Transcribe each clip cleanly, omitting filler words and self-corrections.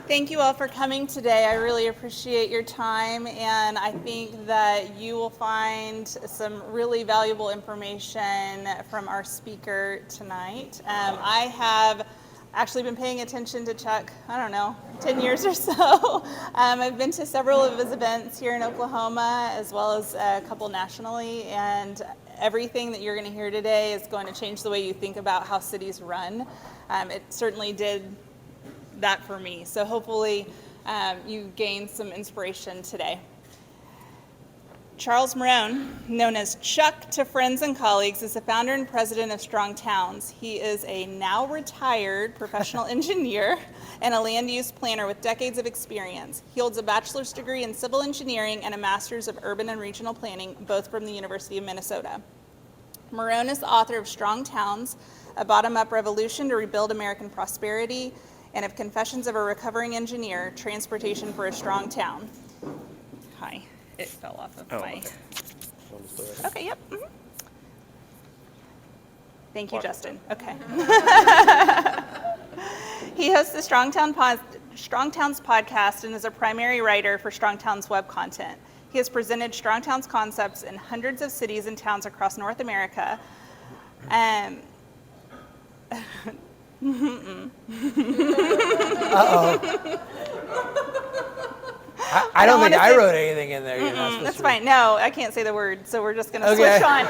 Thank you all for coming today. I really appreciate your time, and I think that you will find some really valuable information from our speaker tonight. I have actually been paying attention to Chuck, 10 years or so. I've been to several of his events here in Oklahoma, as well as a couple nationally, and everything that you're going to hear today is going to change the way you think about how cities run. It certainly did that for me. So hopefully you gain some inspiration today. Charles Marohn, known as Chuck to friends and colleagues, is the founder and president of Strong Towns. He is a now retired professional engineer and a land use planner with decades of experience. He holds a bachelor's degree in civil engineering and a master's of urban and regional planning, both from the University of Minnesota. Marohn is the author of Strong Towns, A Bottom-Up Revolution to Rebuild American Prosperity, and of Confessions of a Recovering Engineer, Transportation for a Strong Town. Hi, it fell off of my... Okay, yep. Mm-hmm. Thank you, Justin. Okay. He hosts the Strong Towns podcast and is a primary writer for Strong Towns web content. He has presented Strong Towns concepts in hundreds of cities and towns across North America. I don't think I wrote anything in there. That's fine. No, I can't say the word, so we're just going to switch on.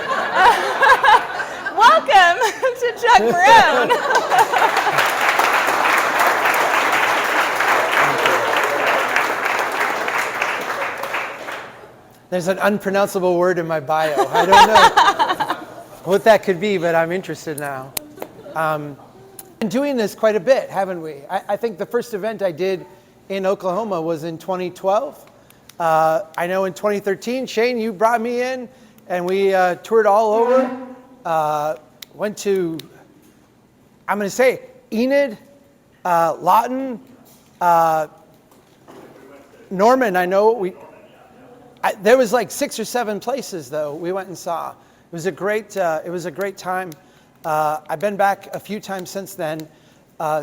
Welcome to Chuck Marohn. There's an unpronounceable word in my bio. I don't know what that could be, but I'm interested now. Been doing this quite a bit, haven't we? I think the first event I did in Oklahoma was in 2012. I know in 2013, Shane, you brought me in and we toured all over. Went to, I'm going to say, Enid, Lawton, Norman. I know there was like 6 or 7 places though we went and saw. It was a great time. I've been back a few times since then.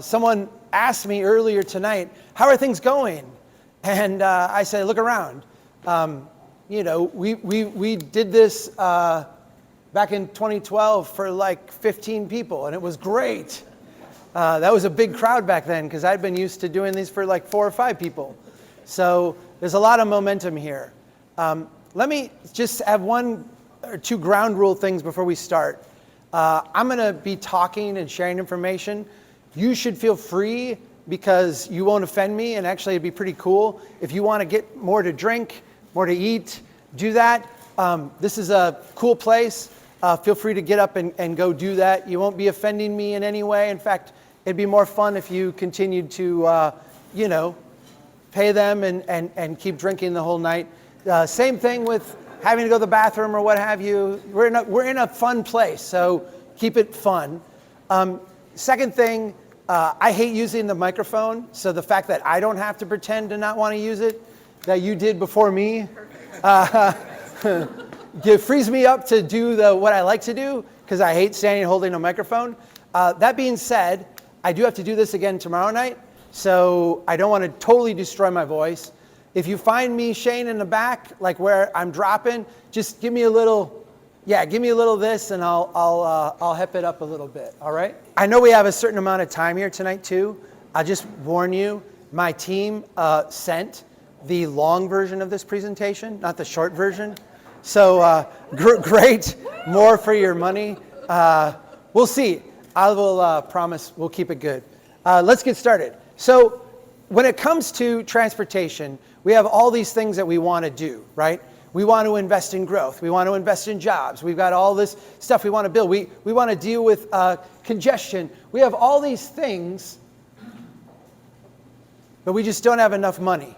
Someone asked me earlier tonight, how are things going? And I said, look around. We did this back in 2012 for like 15 people, and it was great. That was a big crowd back then because I'd been used to doing these for like 4 or 5 people. So there's a lot of momentum here. Let me just have 1 or 2 ground rule things before we start. I'm going to be talking and sharing information. You should feel free because you won't offend me, and actually it'd be pretty cool. If you want to get more to drink, more to eat, do that. This is a cool place. Feel free to get up and go do that. You won't be offending me in any way. In fact, it'd be more fun if you continued to, pay them and keep drinking the whole night. Same thing with having to go to the bathroom or what have you. We're in a fun place, so keep it fun. Second thing, I hate using the microphone, so the fact that I don't have to pretend to not want to use it, that you did before me, it frees me up to do what I like to do, because I hate standing holding a microphone. That being said, I do have to do this again tomorrow night, so I don't want to totally destroy my voice. If you find me, Shane, in the back, like where I'm dropping, just give me a little this, and I'll hep it up a little bit. All right? I know we have a certain amount of time here tonight too. I'll just warn you, my team sent the long version of this presentation, not the short version. So great, more for your money. We'll see. I will promise we'll keep it good. Let's get started. So when it comes to transportation, we have all these things that we want to do, right? We want to invest in growth. We want to invest in jobs. We've got all this stuff we want to build. We want to deal with congestion. We have all these things, but we just don't have enough money.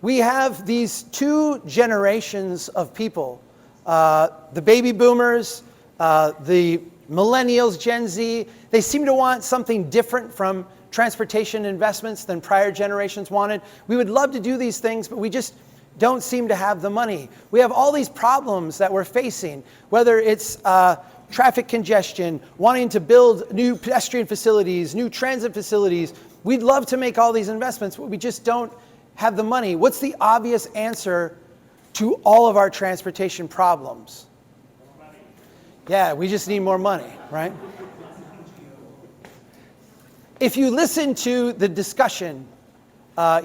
We have these 2 generations of people, the baby boomers, the millennials, Gen Z. They seem to want something different from transportation investments than prior generations wanted. We would love to do these things, but we just don't seem to have the money. We have all these problems that we're facing, whether it's traffic congestion, wanting to build new pedestrian facilities, new transit facilities. We'd love to make all these investments, but we just don't have the money. What's the obvious answer to all of our transportation problems? Yeah, we just need more money, right? If you listen to the discussion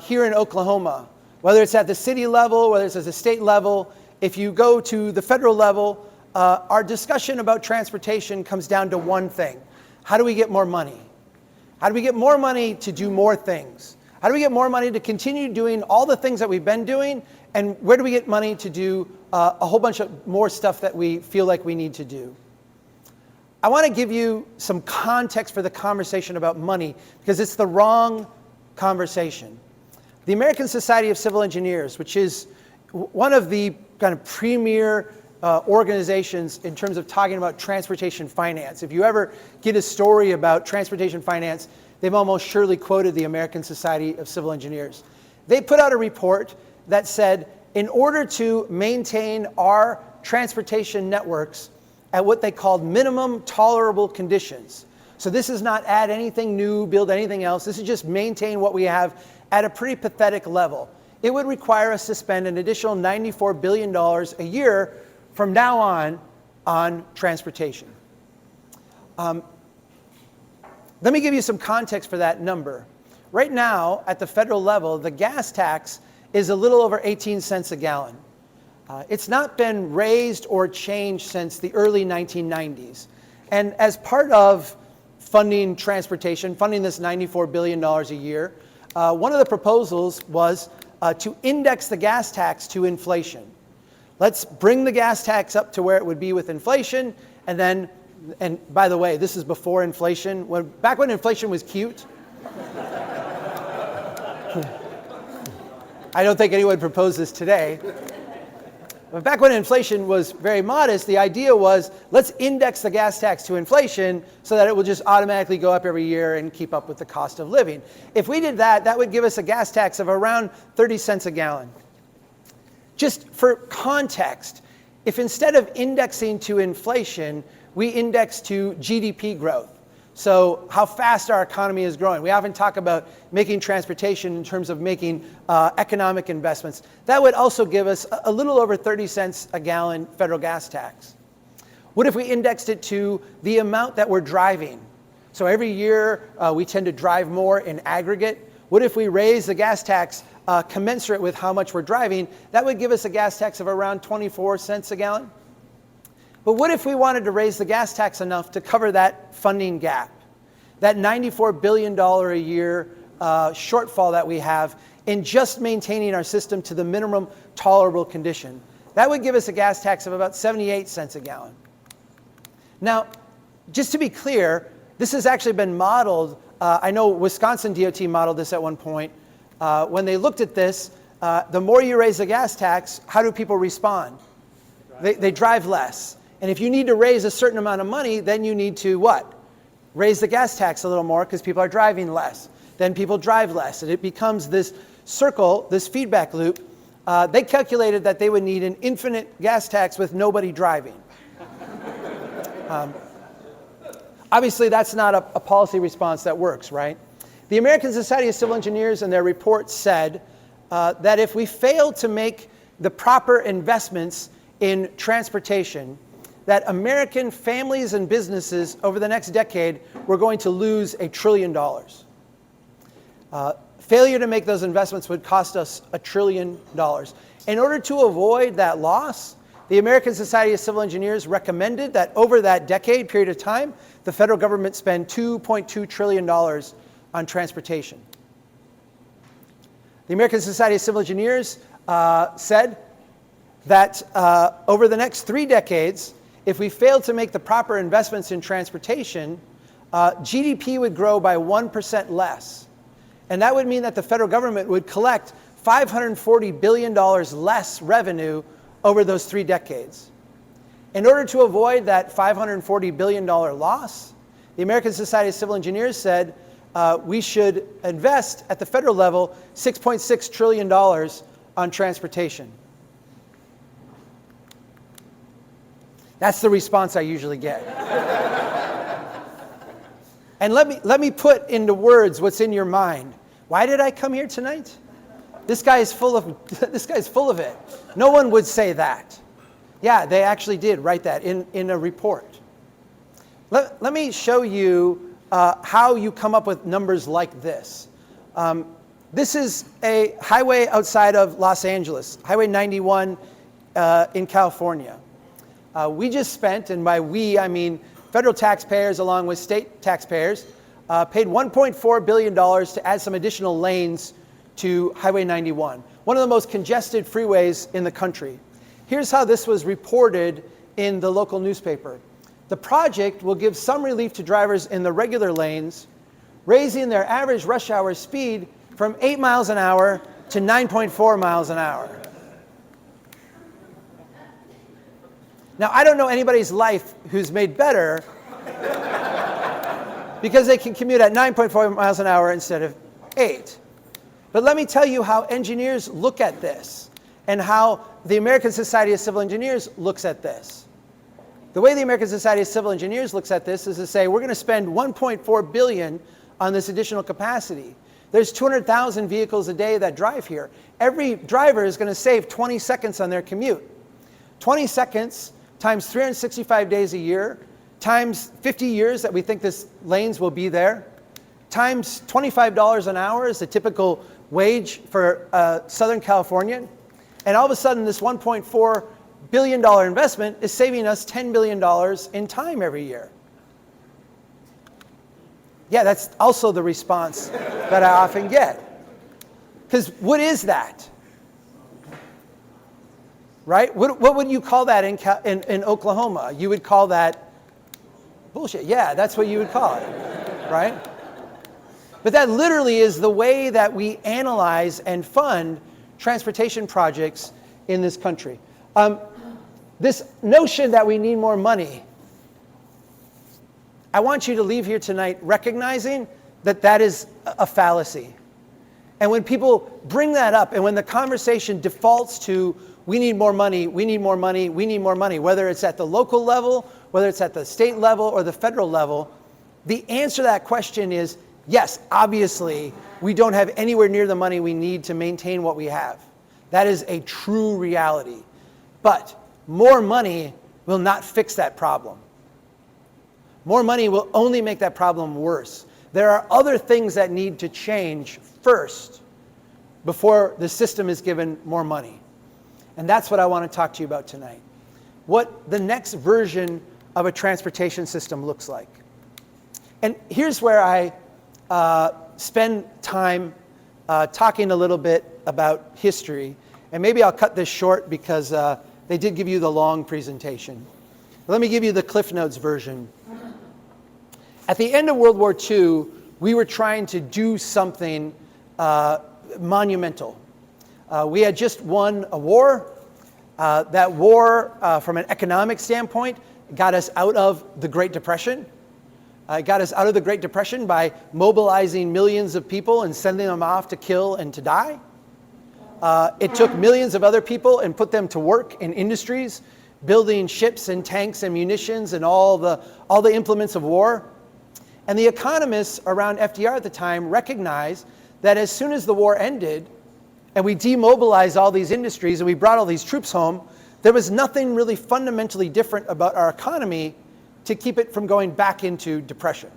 here in Oklahoma, whether it's at the city level, whether it's at the state level, if you go to the federal level, our discussion about transportation comes down to one thing. How do we get more money? How do we get more money to do more things? How do we get more money to continue doing all the things that we've been doing? And where do we get money to do a whole bunch of more stuff that we feel like we need to do? I want to give you some context for the conversation about money because it's the wrong conversation. The American Society of Civil Engineers, which is one of the kind of premier organizations in terms of talking about transportation finance. If you ever get a story about transportation finance, they've almost surely quoted the American Society of Civil Engineers. They put out a report that said, in order to maintain our transportation networks at what they called minimum tolerable conditions. So this is not add anything new, build anything else. This is just maintain what we have at a pretty pathetic level. It would require us to spend an additional $94 billion a year from now on transportation. Let me give you some context for that number. Right now, at the federal level, the gas tax is a little over 18 cents a gallon. It's not been raised or changed since the early 1990s. And as part of funding transportation, funding this $94 billion a year, one of the proposals was to index the gas tax to inflation. Let's bring the gas tax up to where it would be with inflation, and then, and by the way, this is before inflation, back when inflation was cute. I don't think anyone proposed this today. But back when inflation was very modest, the idea was, let's index the gas tax to inflation so that it will just automatically go up every year and keep up with the cost of living. If we did that, that would give us a gas tax of around 30 cents a gallon. Just for context, if instead of indexing to inflation, we index to GDP growth, so how fast our economy is growing. We often talk about making transportation in terms of making economic investments. That would also give us a little over 30 cents a gallon federal gas tax. What if we indexed it to the amount that we're driving? So every year we tend to drive more in aggregate. What if we raise the gas tax commensurate with how much we're driving? That would give us a gas tax of around 24 cents a gallon. But what if we wanted to raise the gas tax enough to cover that funding gap, that $94 billion a year shortfall that we have in just maintaining our system to the minimum tolerable condition? That would give us a gas tax of about 78 cents a gallon. Now, just to be clear, this has actually been modeled. I know Wisconsin DOT modeled this at one point. When they looked at this, the more you raise the gas tax, how do people respond? They drive less. And if you need to raise a certain amount of money, then you need to what? Raise the gas tax a little more because people are driving less. Then people drive less. And it becomes this circle, this feedback loop. They calculated that they would need an infinite gas tax with nobody driving. Obviously, that's not a policy response that works, right? The American Society of Civil Engineers in their report said that if we fail to make the proper investments in transportation, that American families and businesses over the next decade were going to lose $1 trillion. Failure to make those investments would cost us $1 trillion. In order to avoid that loss, the American Society of Civil Engineers recommended that over that decade period of time, the federal government spend $2.2 trillion on transportation. The American Society of Civil Engineers said that over the next 3 decades, if we fail to make the proper investments in transportation, GDP would grow by 1% less. And that would mean that the federal government would collect $540 billion less revenue over those 3 decades. In order to avoid that $540 billion loss, the American Society of Civil Engineers said we should invest at the federal level $6.6 trillion on transportation. That's the response I usually get. And let me put into words what's in your mind. Why did I come here tonight? This guy is full of it. No one would say that. Yeah, they actually did write that in a report. Let me show you how you come up with numbers like this. This is a highway outside of Los Angeles, Highway 91 in California. We just spent, and by we I mean federal taxpayers along with state taxpayers, paid $1.4 billion to add some additional lanes to Highway 91, one of the most congested freeways in the country. Here's how this was reported in the local newspaper. The project will give some relief to drivers in the regular lanes, raising their average rush hour speed from 8 miles an hour to 9.4 miles an hour. Now, I don't know anybody's life who's made better because they can commute at 9.4 miles an hour instead of 8. But let me tell you how engineers look at this and how the American Society of Civil Engineers looks at this. The way the American Society of Civil Engineers looks at this is to say, we're going to spend $1.4 billion on this additional capacity. There's 200,000 vehicles a day that drive here. Every driver is going to save 20 seconds on their commute. 20 seconds times 365 days a year, times 50 years that we think this lanes will be there, times $25 an hour is the typical wage for a Southern Californian. And all of a sudden, this $1.4 billion investment is saving us $10 billion in time every year. Yeah, that's also the response that I often get. Because what is that? Right? What would you call that in Oklahoma? You would call that bullshit. Yeah, that's what you would call it. Right? But that literally is the way that we analyze and fund transportation projects in this country. This notion that we need more money, I want you to leave here tonight recognizing that that is a fallacy. And when people bring that up, and when the conversation defaults to, we need more money, we need more money, we need more money, whether it's at the local level, whether it's at the state level or the federal level, the answer to that question is, yes, obviously, we don't have anywhere near the money we need to maintain what we have. That is a true reality. But more money will not fix that problem. More money will only make that problem worse. There are other things that need to change first before the system is given more money. And that's what I want to talk to you about tonight. What the next version of a transportation system looks like. And here's where I spend time talking a little bit about history. And maybe I'll cut this short because they did give you the long presentation. Let me give you the Cliff Notes version. At the end of World War II, we were trying to do something monumental. We had just won a war. That war, from an economic standpoint, got us out of the Great Depression. It got us out of the Great Depression by mobilizing millions of people and sending them off to kill and to die. It took millions of other people and put them to work in industries, building ships and tanks and munitions and all the implements of war. And the economists around FDR at the time recognized that as soon as the war ended and we demobilized all these industries and we brought all these troops home, there was nothing really fundamentally different about our economy to keep it from going back into depression.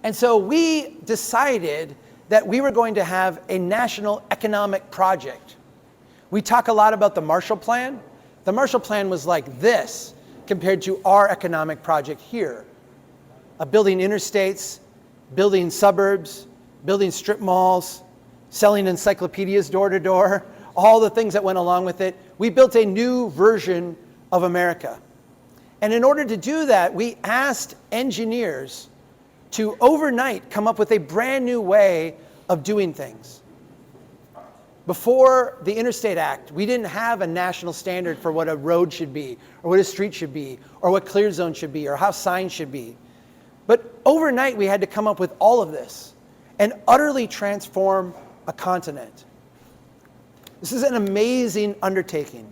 And so we decided that we were going to have a national economic project. We talk a lot about the Marshall Plan. The Marshall Plan was like this compared to our economic project here. Building interstates, building suburbs, building strip malls, selling encyclopedias door to door, all the things that went along with it. We built a new version of America. And in order to do that, we asked engineers to overnight come up with a brand new way of doing things. Before the Interstate Act, we didn't have a national standard for what a road should be, or what a street should be, or what clear zone should be, or how signs should be. But overnight, we had to come up with all of this and utterly transform a continent. This is an amazing undertaking.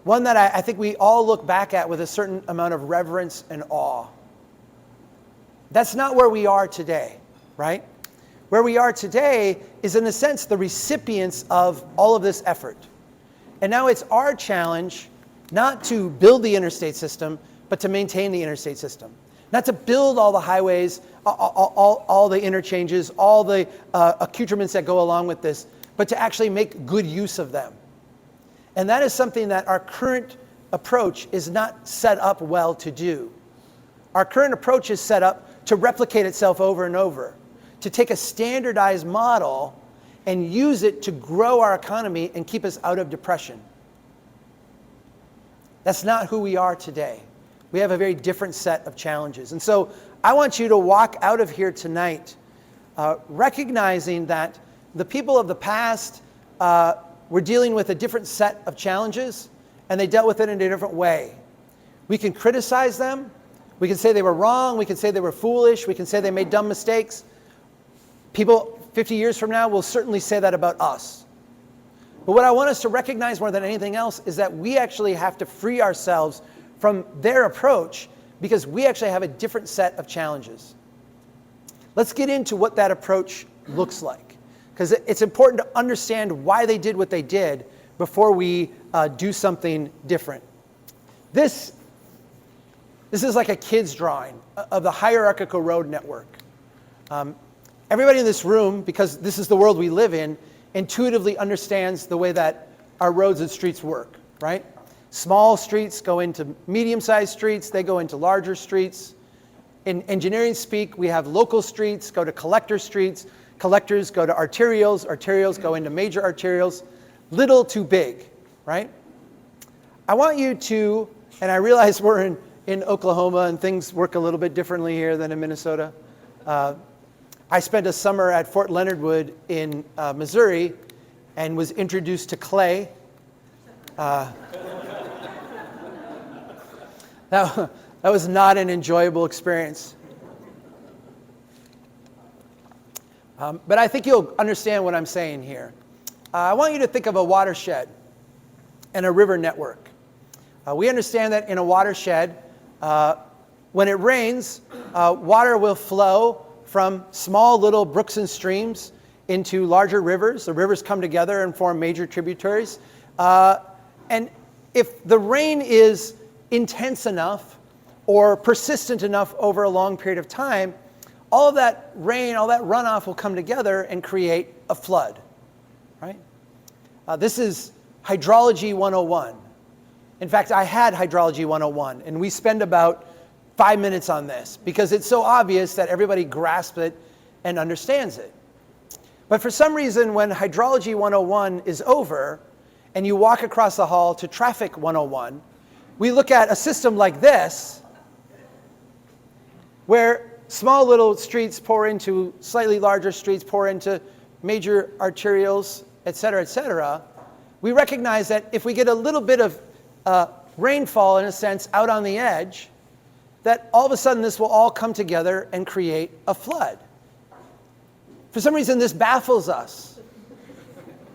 one that I think we all look back at with a certain amount of reverence and awe. That's not where we are today, right? Where we are today is, in a sense, the recipients of all of this effort. And now it's our challenge not to build the interstate system, but to maintain the interstate system. Not to build all the highways, all the interchanges, all the accoutrements that go along with this, but to actually make good use of them. And that is something that our current approach is not set up well to do. Our current approach is set up to replicate itself over and over, to take a standardized model and use it to grow our economy and keep us out of depression. That's not who we are today. We have a very different set of challenges. And so I want you to walk out of here tonight recognizing that the people of the past were dealing with a different set of challenges, and they dealt with it in a different way. We can criticize them. We can say they were wrong. We can say they were foolish. We can say they made dumb mistakes. People 50 years from now will certainly say that about us. But what I want us to recognize more than anything else is that we actually have to free ourselves from their approach because we actually have a different set of challenges. Let's get into what that approach looks like, because it's important to understand why they did what they did before we do something different. This is like a kid's drawing of the hierarchical road network. Everybody in this room, because this is the world we live in, intuitively understands the way that our roads and streets work, right? Small streets go into medium-sized streets, they go into larger streets. In engineering speak, we have local streets go to collector streets, collectors go to arterials, arterials go into major arterials, little to big, right? I want you to, and I realize we're in Oklahoma and things work a little bit differently here than in Minnesota. I spent a summer at Fort Leonard Wood in Missouri and was introduced to clay. That was not an enjoyable experience. But I think you'll understand what I'm saying here. I want you to think of a watershed and a river network. We understand that in a watershed, when it rains, water will flow from small little brooks and streams into larger rivers. The rivers come together and form major tributaries. And if the rain is intense enough or persistent enough over a long period of time, all of that rain, all that runoff will come together and create a flood, right? This is Hydrology 101. In fact, I had Hydrology 101, and we spend about 5 minutes on this because it's so obvious that everybody grasps it and understands it. But for some reason, when Hydrology 101 is over and you walk across the hall to Traffic 101, we look at a system like this where small little streets pour into slightly larger streets, pour into major arterials, et cetera, we recognize that if we get a little bit of rainfall, in a sense, out on the edge, that all of a sudden this will all come together and create a flood. For some reason, this baffles us.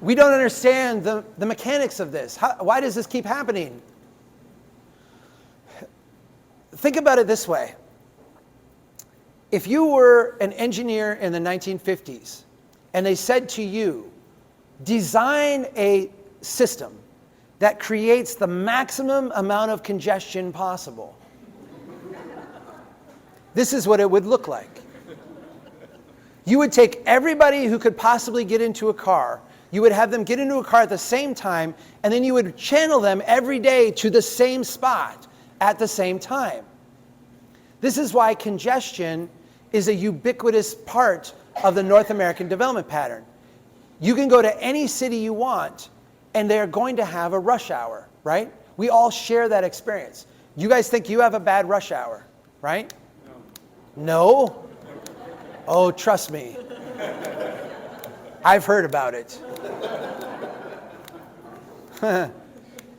We don't understand the mechanics of this. Why does this keep happening? Think about it this way. If you were an engineer in the 1950s and they said to you, design a system that creates the maximum amount of congestion possible, this is what it would look like. You would take everybody who could possibly get into a car, you would have them get into a car at the same time, and then you would channel them every day to the same spot at the same time. This is why congestion is a ubiquitous part of the North American development pattern. You can go to any city you want, and they're going to have a rush hour, right? We all share that experience. You guys think you have a bad rush hour, right? No? Oh, trust me. I've heard about it.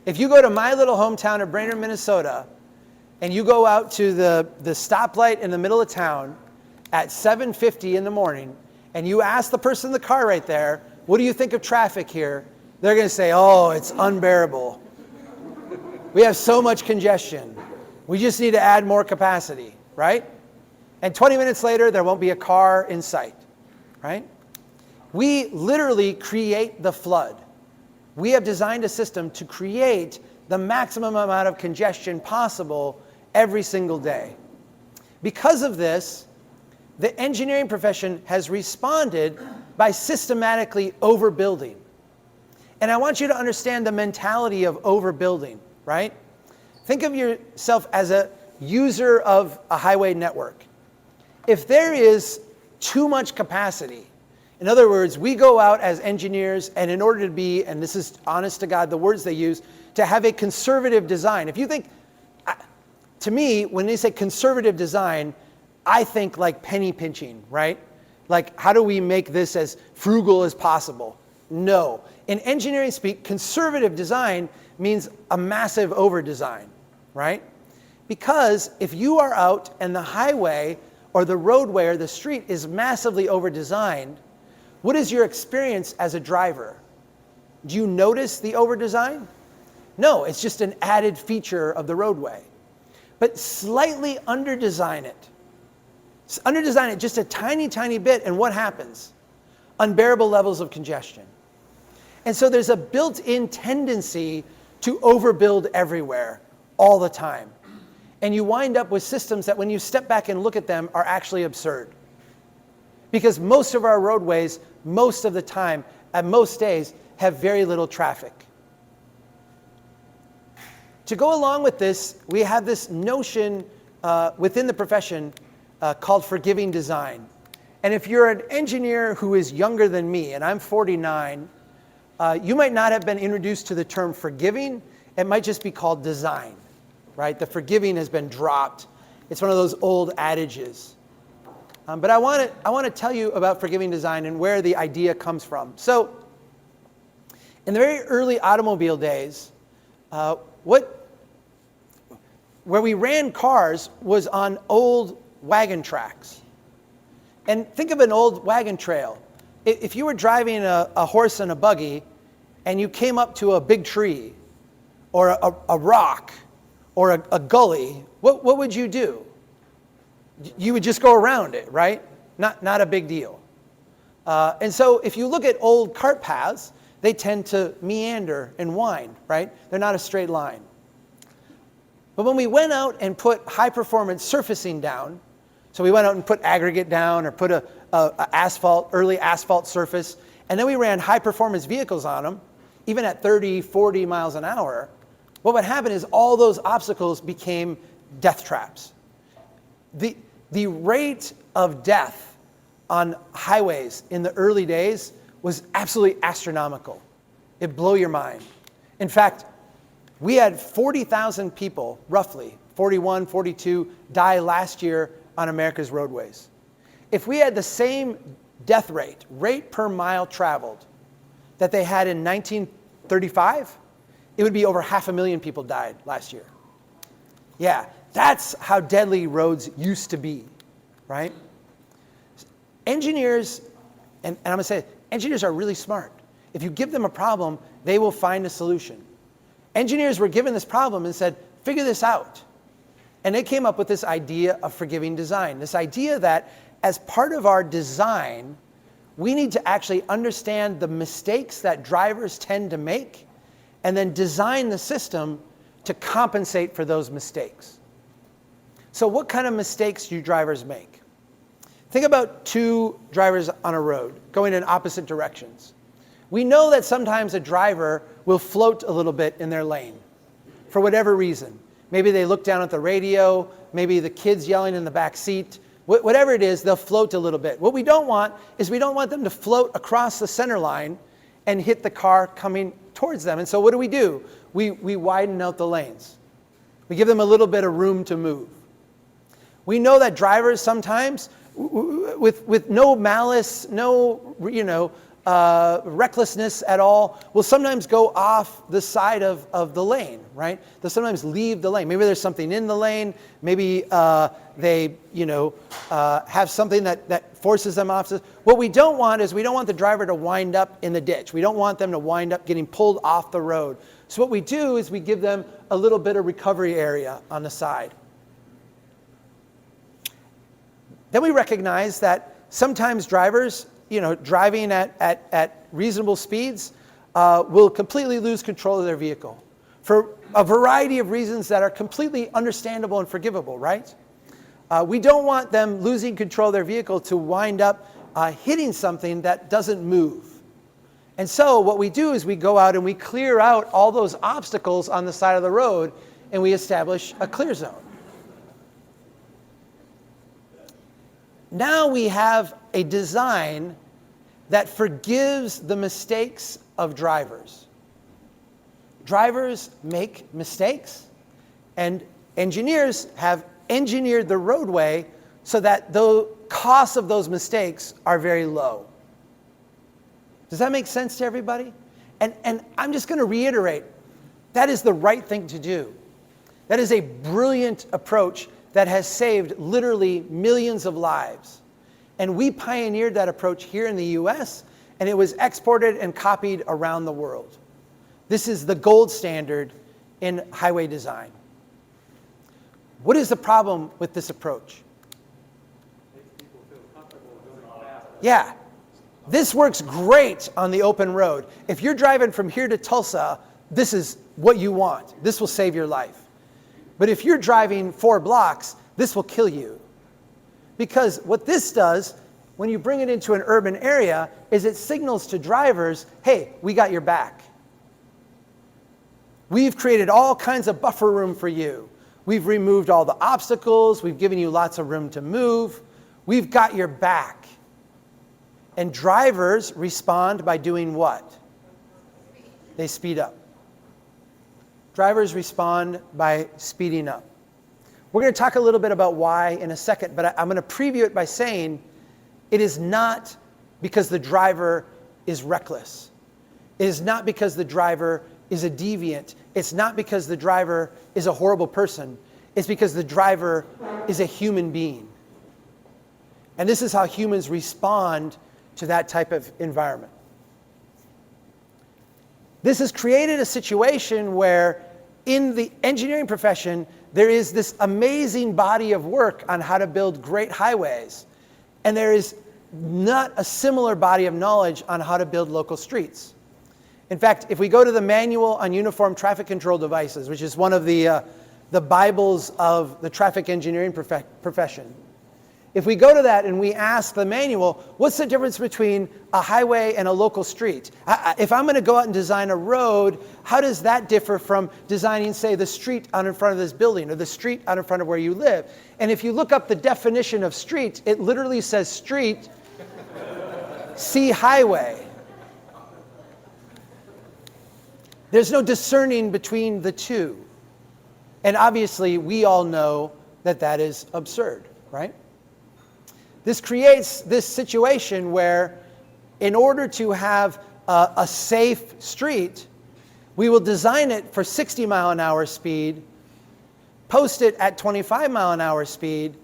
If you go to my little hometown of Brainerd, Minnesota, and you go out to the stoplight in the middle of town at 7:50 in the morning, and you ask the person in the car right there, what do you think of traffic here? They're going to say, oh, it's unbearable. We have so much congestion. We just need to add more capacity, right? And 20 minutes later, there won't be a car in sight, right? We literally create the flood. We have designed a system to create the maximum amount of congestion possible every single day. Because of this, the engineering profession has responded by systematically overbuilding. And I want you to understand the mentality of overbuilding, right? Think of yourself as a user of a highway network. If there is too much capacity, in other words, we go out as engineers, and in order to be, and this is honest to God, the words they use, to have a conservative design. If you think, to me, when they say conservative design, I think like penny pinching, right? Like, how do we make this as frugal as possible? No. In engineering speak, conservative design means a massive over-design, right? Because if you are out and the highway or the roadway or the street is massively over-designed, what is your experience as a driver? Do you notice the over-design? No, it's just an added feature of the roadway. But slightly under-design it. Under-design it just a tiny, tiny bit, and what happens? Unbearable levels of congestion. And so there's a built-in tendency to overbuild everywhere, all the time. And you wind up with systems that when you step back and look at them are actually absurd. Because most of our roadways, most of the time, at most days, have very little traffic. To go along with this, we have this notion within the profession called forgiving design. And if you're an engineer who is younger than me, and I'm 49, you might not have been introduced to the term forgiving. It might just be called design, right? The forgiving has been dropped. It's one of those old adages. But I want to tell you about forgiving design and where the idea comes from. So, in the very early automobile days, where we ran cars was on old wagon tracks. And think of an old wagon trail. If you were driving a horse and a buggy and you came up to a big tree or a rock or a gully, what would you do? You would just go around it, right? Not a big deal. And so if you look at old cart paths, they tend to meander and wind, right? They're not a straight line. But when we went out and put high-performance surfacing down, so we went out and put aggregate down or put a early asphalt surface, and then we ran high-performance vehicles on them, even at 30, 40 miles an hour, what would happen is all those obstacles became death traps. The rate of death on highways in the early days was absolutely astronomical. It'd blow your mind. In fact, we had 40,000 people, roughly, 41, 42, die last year on America's roadways. If we had the same death rate per mile traveled, that they had in 1935, it would be over 500,000 people died last year. Yeah, that's how deadly roads used to be, right? Engineers, and I'm going to say, engineers are really smart. If you give them a problem, they will find a solution. Engineers were given this problem and said, figure this out. And they came up with this idea of forgiving design, this idea that as part of our design, we need to actually understand the mistakes that drivers tend to make and then design the system to compensate for those mistakes. So what kind of mistakes do drivers make? Think about two drivers on a road going in opposite directions. We know that sometimes a driver will float a little bit in their lane for whatever reason. Maybe they look down at the radio, maybe the kid's yelling in the back seat. Whatever it is, they'll float a little bit. What we don't want is we don't want them to float across the center line and hit the car coming towards them. And so what do? We widen out the lanes. We give them a little bit of room to move. We know that drivers sometimes, with no malice, no recklessness at all will sometimes go off the side of the lane, right? They'll sometimes leave the lane. Maybe there's something in the lane. Maybe they, have something that forces them off. What we don't want is we don't want the driver to wind up in the ditch. We don't want them to wind up getting pulled off the road. So what we do is we give them a little bit of recovery area on the side. Then we recognize that sometimes drivers, driving at reasonable speeds, will completely lose control of their vehicle for a variety of reasons that are completely understandable and forgivable, right? We don't want them losing control of their vehicle to wind up hitting something that doesn't move. And so what we do is we go out and we clear out all those obstacles on the side of the road, and we establish a clear zone. Now we have a design that forgives the mistakes of drivers. Drivers make mistakes, and engineers have engineered the roadway so that the costs of those mistakes are very low. Does that make sense to everybody? And I'm just going to reiterate, that is the right thing to do. That is a brilliant approach that has saved literally millions of lives. And we pioneered that approach here in the US, and it was exported and copied around the world. This is the gold standard in highway design. What is the problem with this approach? Makes people feel comfortable going fast. Yeah, this works great on the open road. If you're driving from here to Tulsa, this is what you want. This will save your life. But if you're driving 4 blocks, this will kill you. Because what this does, when you bring it into an urban area, is it signals to drivers, hey, we got your back. We've created all kinds of buffer room for you. We've removed all the obstacles. We've given you lots of room to move. We've got your back. And drivers respond by doing what? They speed up. Drivers respond by speeding up. We're going to talk a little bit about why in a second, but I'm going to preview it by saying it is not because the driver is reckless. It is not because the driver is a deviant. It's not because the driver is a horrible person. It's because the driver is a human being. And this is how humans respond to that type of environment. This has created a situation where in the engineering profession, there is this amazing body of work on how to build great highways. And there is not a similar body of knowledge on how to build local streets. In fact, if we go to the Manual on Uniform Traffic Control Devices, which is one of the Bibles of the traffic engineering profession, if we go to that and we ask the manual, what's the difference between a highway and a local street? If I'm going to go out and design a road, how does that differ from designing, say, the street out in front of this building or the street out in front of where you live? And if you look up the definition of street, it literally says street, see highway. There's no discerning between the two. And obviously, we all know that that is absurd, right? This creates this situation where in order to have a safe street, we will design it for 60 mile an hour speed, post it at 25 mile an hour speed,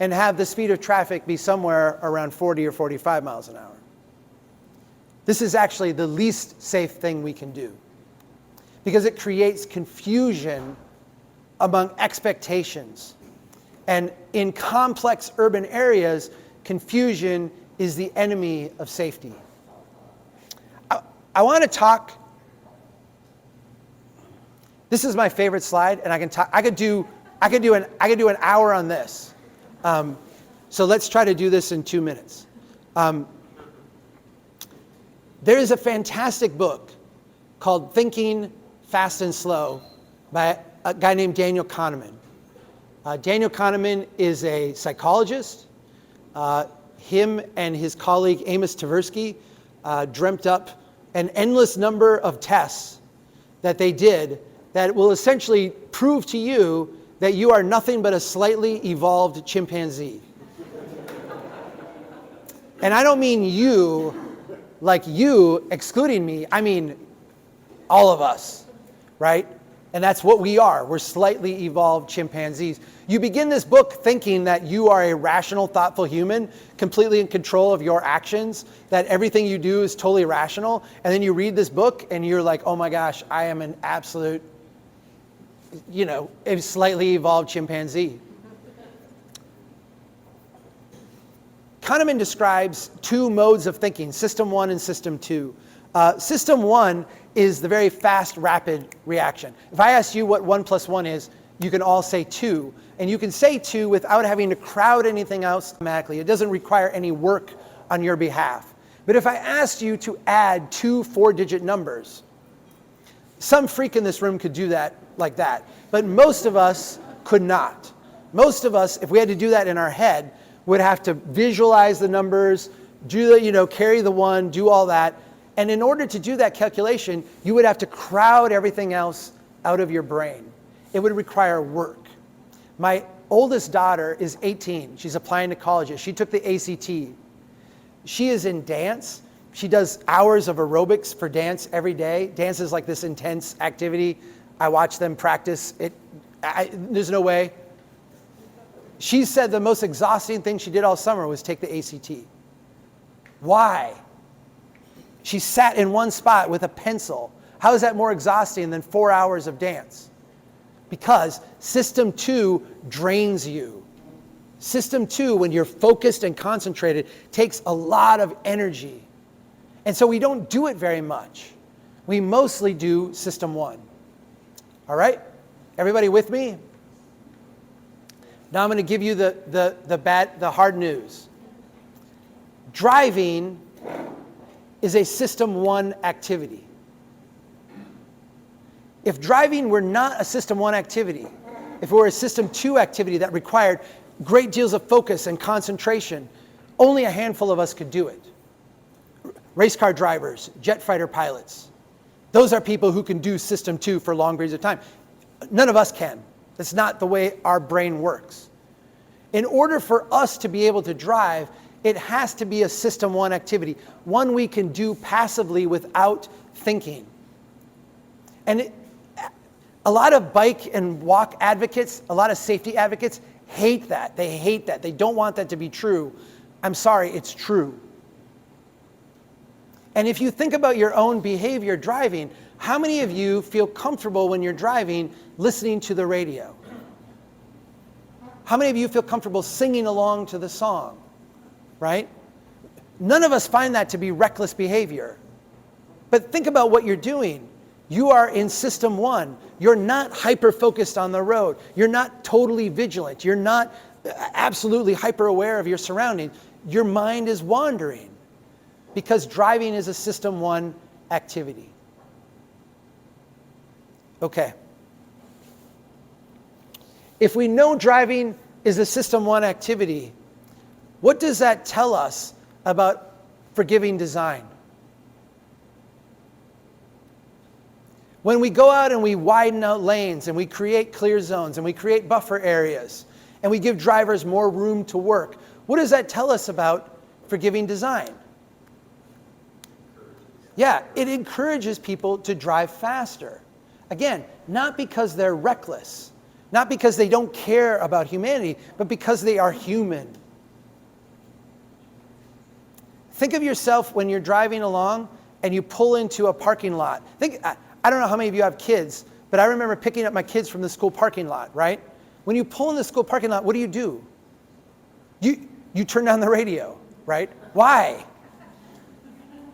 and have the speed of traffic be somewhere around 40 or 45 miles an hour. This is actually the least safe thing we can do because it creates confusion among expectations. And in complex urban areas, confusion is the enemy of safety. I want to talk. This is my favorite slide, and I can talk. I could do an hour on this. So let's try to do this in 2 minutes. There is a fantastic book called Thinking Fast and Slow by a guy named Daniel Kahneman. Daniel Kahneman is a psychologist. Him and his colleague Amos Tversky dreamt up an endless number of tests that they did that will essentially prove to you that you are nothing but a slightly evolved chimpanzee. And I don't mean you, like you, excluding me, I mean all of us, right? And that's what we are. We're slightly evolved chimpanzees. You begin this book thinking that you are a rational, thoughtful human, completely in control of your actions, that everything you do is totally rational. And then you read this book and you're like, oh my gosh, I am an absolute, a slightly evolved chimpanzee. Kahneman describes two modes of thinking, system one and system two. System one is the very fast, rapid reaction. If I ask you what 1 + 1 is, you can all say 2. And you can say 2 without having to crowd anything else automatically. It doesn't require any work on your behalf. But if I asked you to add 2 4-digit numbers, some freak in this room could do that like that. But most of us could not. Most of us, if we had to do that in our head, would have to visualize the numbers, do the, carry the 1, do all that. And in order to do that calculation, you would have to crowd everything else out of your brain. It would require work. My oldest daughter is 18. She's applying to colleges. She took the ACT. She is in dance. She does hours of aerobics for dance every day. Dance is like this intense activity. I watch them practice it. There's no way. She said the most exhausting thing she did all summer was take the ACT. Why? She sat in one spot with a pencil. How is that more exhausting than 4 hours of dance? Because system 2 drains you. System 2, when you're focused and concentrated, takes a lot of energy. And so we don't do it very much. We mostly do system 1. All right? Everybody with me? Now I'm going to give you the hard news. Driving is a system 1 activity. If driving were not a system 1 activity, if it were a system 2 activity that required great deals of focus and concentration, only a handful of us could do it. Race car drivers, jet fighter pilots, those are people who can do system 2 for long periods of time. None of us can. That's not the way our brain works. In order for us to be able to drive, it has to be a system 1 activity, one we can do passively without thinking. And a lot of bike and walk advocates, a lot of safety advocates hate that. They hate that. They don't want that to be true. I'm sorry, it's true. And if you think about your own behavior driving, how many of you feel comfortable when you're driving listening to the radio? How many of you feel comfortable singing along to the song? Right? None of us find that to be reckless behavior. But think about what you're doing. You are in system 1. You're not hyper-focused on the road. You're not totally vigilant. You're not absolutely hyper-aware of your surroundings. Your mind is wandering because driving is a system 1 activity. Okay. If we know driving is a system 1 activity, what does that tell us about forgiving design? When we go out and we widen out lanes and we create clear zones and we create buffer areas and we give drivers more room to work, what does that tell us about forgiving design? Yeah, it encourages people to drive faster. Again, not because they're reckless, not because they don't care about humanity, but because they are human. Think of yourself when you're driving along and you pull into a parking lot. I don't know how many of you have kids, but I remember picking up my kids from the school parking lot, right? When you pull in the school parking lot, what do? You turn down the radio, right? Why?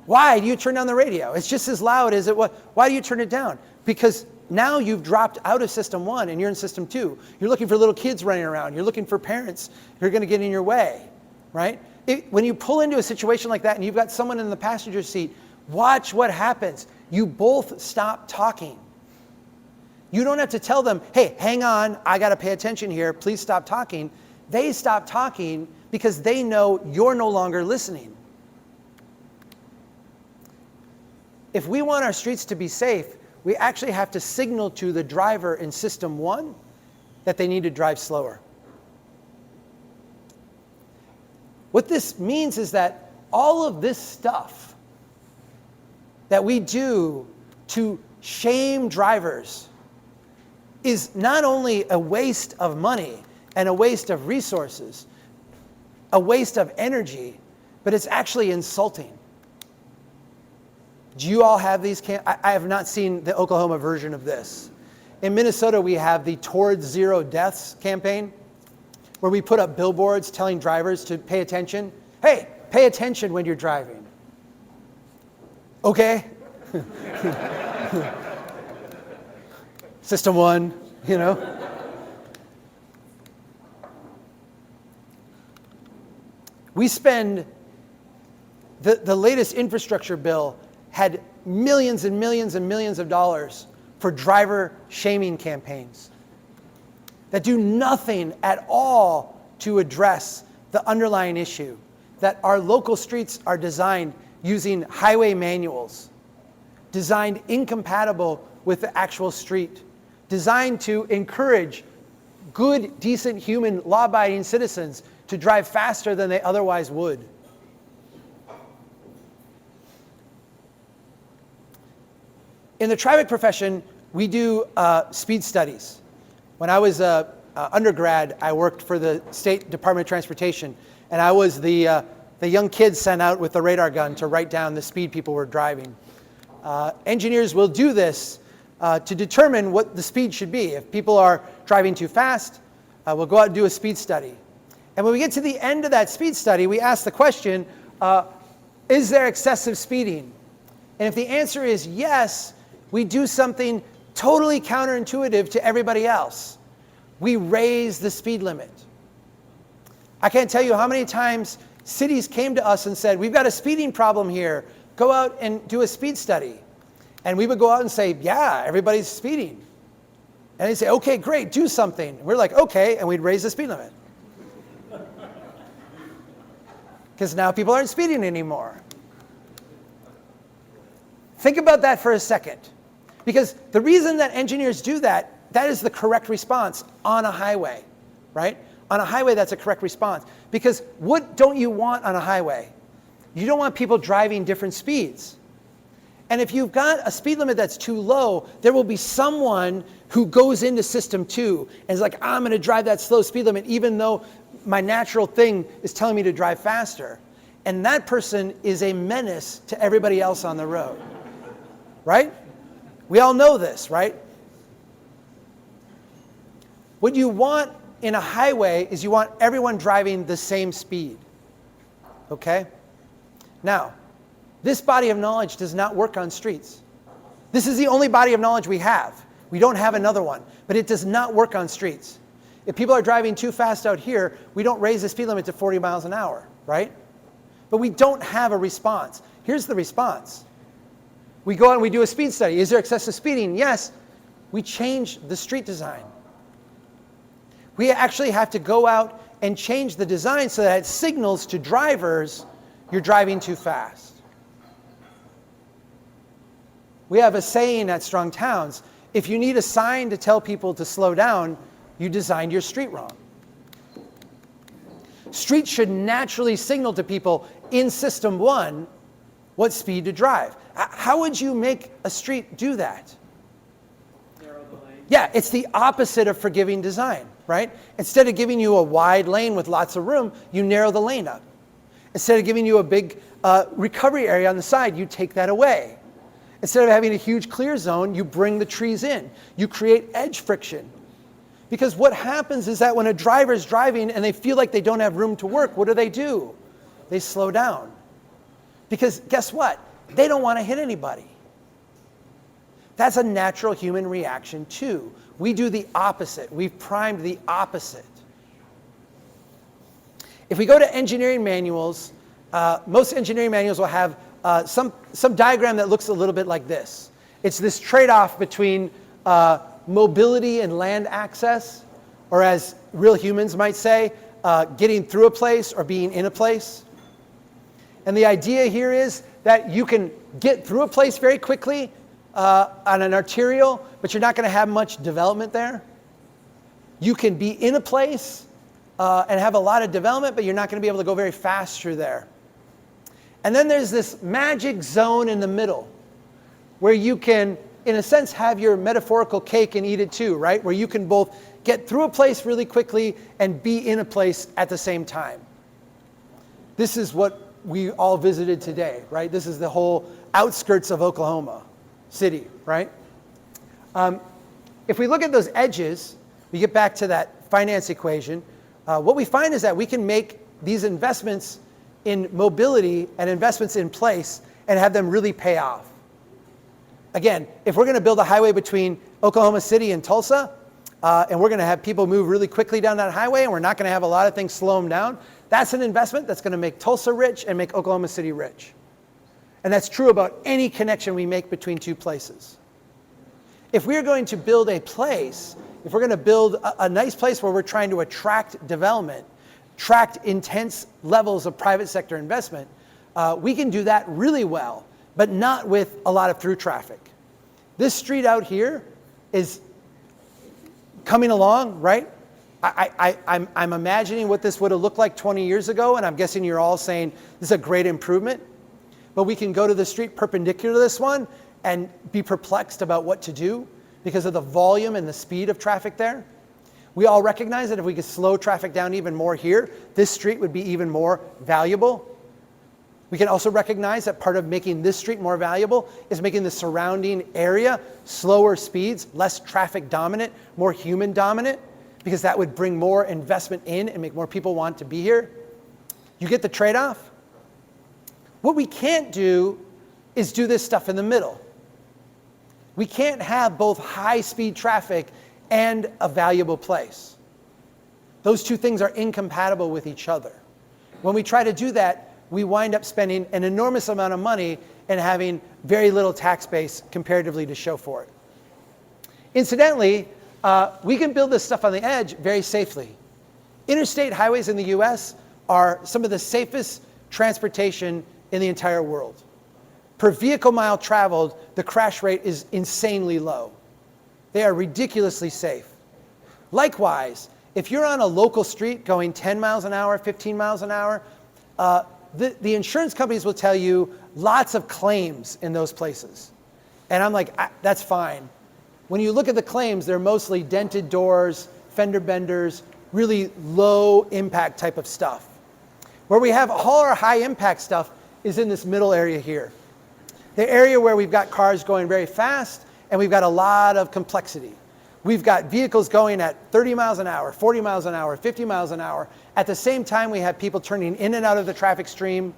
Why do you turn down the radio? It's just as loud as it was. Why do you turn it down? Because now you've dropped out of system 1 and you're in system 2. You're looking for little kids running around. You're looking for parents who are going to get in your way, right? When you pull into a situation like that and you've got someone in the passenger seat, watch what happens. You both stop talking. You don't have to tell them, hey, hang on, I got to pay attention here. Please stop talking. They stop talking because they know you're no longer listening. If we want our streets to be safe, we actually have to signal to the driver in system 1 that they need to drive slower. What this means is that all of this stuff that we do to shame drivers is not only a waste of money and a waste of resources, a waste of energy, but it's actually insulting. Do you all have these? I have not seen the Oklahoma version of this. In Minnesota, we have the Towards Zero Deaths campaign, where we put up billboards telling drivers to pay attention. Hey, pay attention when you're driving. Okay? System one, you know. We spend, the latest infrastructure bill had millions and millions and millions of dollars for driver shaming campaigns that do nothing at all to address the underlying issue, that our local streets are designed using highway manuals, designed incompatible with the actual street, designed to encourage good, decent, human, law-abiding citizens to drive faster than they otherwise would. In the traffic profession, we do speed studies. When I was an undergrad, I worked for the State Department of Transportation, and I was the young kids sent out with the radar gun to write down the speed people were driving. Engineers will do this to determine what the speed should be. If people are driving too fast, we'll go out and do a speed study. And when we get to the end of that speed study, we ask the question, is there excessive speeding? And if the answer is yes, we do something totally counterintuitive to everybody else. We raise the speed limit. I can't tell you how many times cities came to us and said, we've got a speeding problem here. Go out and do a speed study. And we would go out and say, yeah, everybody's speeding. And they'd say, okay, great, do something. And we're like, okay, and we'd raise the speed limit. Because now people aren't speeding anymore. Think about that for a second. Because the reason that engineers do that, that is the correct response on a highway, right? On a highway, that's a correct response. Because what don't you want on a highway? You don't want people driving different speeds. And if you've got a speed limit that's too low, there will be someone who goes into system 2 and is like, I'm going to drive that slow speed limit even though my natural thing is telling me to drive faster. And that person is a menace to everybody else on the road, right? We all know this, right? What you want in a highway is you want everyone driving the same speed, okay? Now, this body of knowledge does not work on streets. This is the only body of knowledge we have. We don't have another one, but it does not work on streets. If people are driving too fast out here, we don't raise the speed limit to 40 miles an hour, right? But we don't have a response. Here's the response. We go out and we do a speed study. Is there excessive speeding? Yes. We change the street design. We actually have to go out and change the design so that it signals to drivers, you're driving too fast. We have a saying at Strong Towns, if you need a sign to tell people to slow down, you designed your street wrong. Streets should naturally signal to people in System 1 what speed to drive. How would you make a street do that? Narrow the lane. Yeah, it's the opposite of forgiving design, right? Instead of giving you a wide lane with lots of room, you narrow the lane up. Instead of giving you a big recovery area on the side, you take that away. Instead of having a huge clear zone, you bring the trees in. You create edge friction. Because what happens is that when a driver is driving and they feel like they don't have room to work, what do? They slow down. Because guess what? They don't want to hit anybody. That's a natural human reaction too. We do the opposite. We've primed the opposite. If we go to engineering manuals, most engineering manuals will have some diagram that looks a little bit like this. It's this trade-off between mobility and land access, or as real humans might say, getting through a place or being in a place. And the idea here is that you can get through a place very quickly on an arterial, but you're not going to have much development there. You can be in a place and have a lot of development, but you're not going to be able to go very fast through there. And then there's this magic zone in the middle where you can, in a sense, have your metaphorical cake and eat it too, right? Where you can both get through a place really quickly and be in a place at the same time. This is what we all visited today, right? This is the whole outskirts of Oklahoma City, right? If we look at those edges, we get back to that finance equation, what we find is that we can make these investments in mobility and investments in place and have them really pay off. Again, if we're going to build a highway between Oklahoma City and Tulsa, and we're going to have people move really quickly down that highway, and we're not going to have a lot of things slow them down, that's an investment that's going to make Tulsa rich and make Oklahoma City rich. And that's true about any connection we make between two places. If we're going to build a place, if we're going to build a nice place where we're trying to attract development, attract intense levels of private sector investment, we can do that really well, but not with a lot of through traffic. This street out here is coming along, right? I'm imagining what this would have looked like 20 years ago, and I'm guessing you're all saying this is a great improvement. But we can go to the street perpendicular to this one and be perplexed about what to do because of the volume and the speed of traffic there. We all recognize that if we could slow traffic down even more here, this street would be even more valuable. We can also recognize that part of making this street more valuable is making the surrounding area slower speeds, less traffic dominant, more human dominant, because that would bring more investment in and make more people want to be here. You get the trade-off? What we can't do is do this stuff in the middle. We can't have both high-speed traffic and a valuable place. Those two things are incompatible with each other. When we try to do that, we wind up spending an enormous amount of money and having very little tax base comparatively to show for it. Incidentally, we can build this stuff on the edge very safely. Interstate highways in the US are some of the safest transportation in the entire world. Per vehicle mile traveled, the crash rate is insanely low. They are ridiculously safe. Likewise, if you're on a local street going 10 miles an hour, 15 miles an hour, the insurance companies will tell you lots of claims in those places. And I'm like, that's fine. When you look at the claims, they're mostly dented doors, fender benders, really low impact type of stuff. Where we have all our high impact stuff is in this middle area here. The area where we've got cars going very fast and we've got a lot of complexity. We've got vehicles going at 30 miles an hour, 40 miles an hour, 50 miles an hour. At the same time, we have people turning in and out of the traffic stream,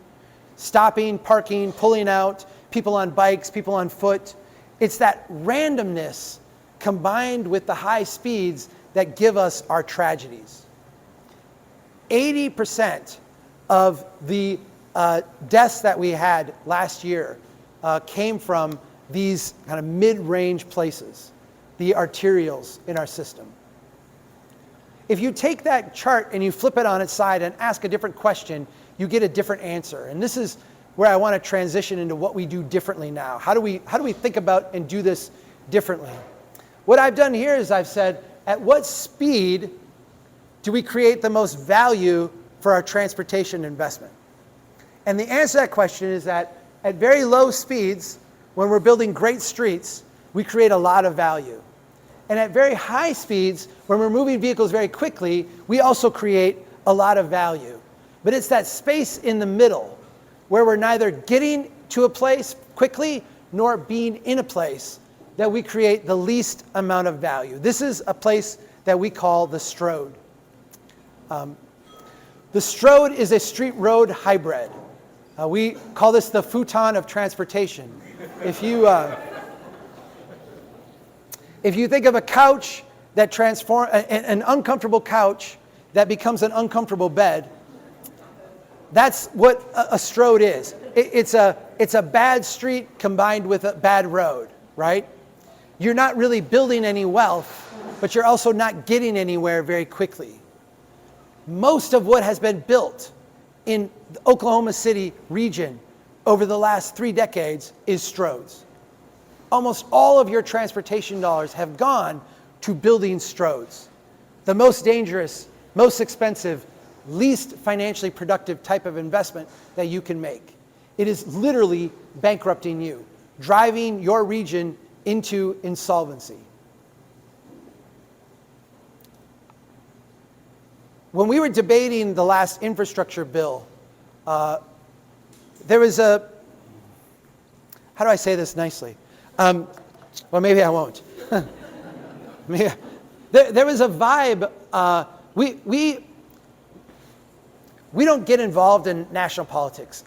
stopping, parking, pulling out, people on bikes, people on foot. It's that randomness combined with the high speeds that give us our tragedies. 80% of the deaths that we had last year came from these kind of mid-range places, the arterials in our system. If you take that chart and you flip it on its side and ask a different question, you get a different answer. And this is where I want to transition into what we do differently now. How do we think about and do this differently? What I've done here is I've said, at what speed do we create the most value for our transportation investment? And the answer to that question is that at very low speeds, when we're building great streets, we create a lot of value. And at very high speeds, when we're moving vehicles very quickly, we also create a lot of value. But it's that space in the middle where we're neither getting to a place quickly nor being in a place that we create the least amount of value. This is a place that we call the Strode. The Strode is a street road hybrid. We call this the futon of transportation. If you think of a couch that transforms, an uncomfortable couch that becomes an uncomfortable bed, that's what a Strode is. It's a bad street combined with a bad road, right? You're not really building any wealth, but you're also not getting anywhere very quickly. Most of what has been built in the Oklahoma City region over the last 3 decades is Strodes. Almost all of your transportation dollars have gone to building Strodes. The most dangerous, most expensive, least financially productive type of investment that you can make. It is literally bankrupting you. driving your region into insolvency. When we were debating the last infrastructure bill, there was a, how do I say this nicely? Well, maybe I won't. There was a vibe. We don't get involved in national politics.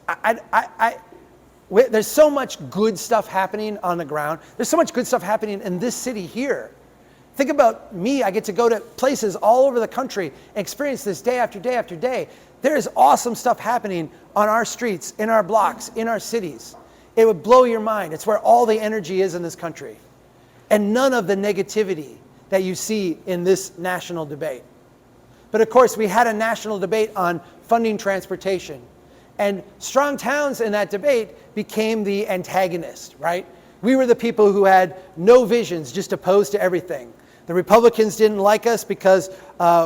There's so much good stuff happening on the ground. There's so much good stuff happening in this city here. Think about me. I get to go to places all over the country and experience this day after day after day. There is awesome stuff happening on our streets, in our blocks, in our cities. It would blow your mind. It's where all the energy is in this country. And none of the negativity that you see in this national debate. But of course, we had a national debate on funding transportation. And strong towns in that debate became the antagonist, right? We were the people who had no visions, just opposed to everything. The Republicans didn't like us because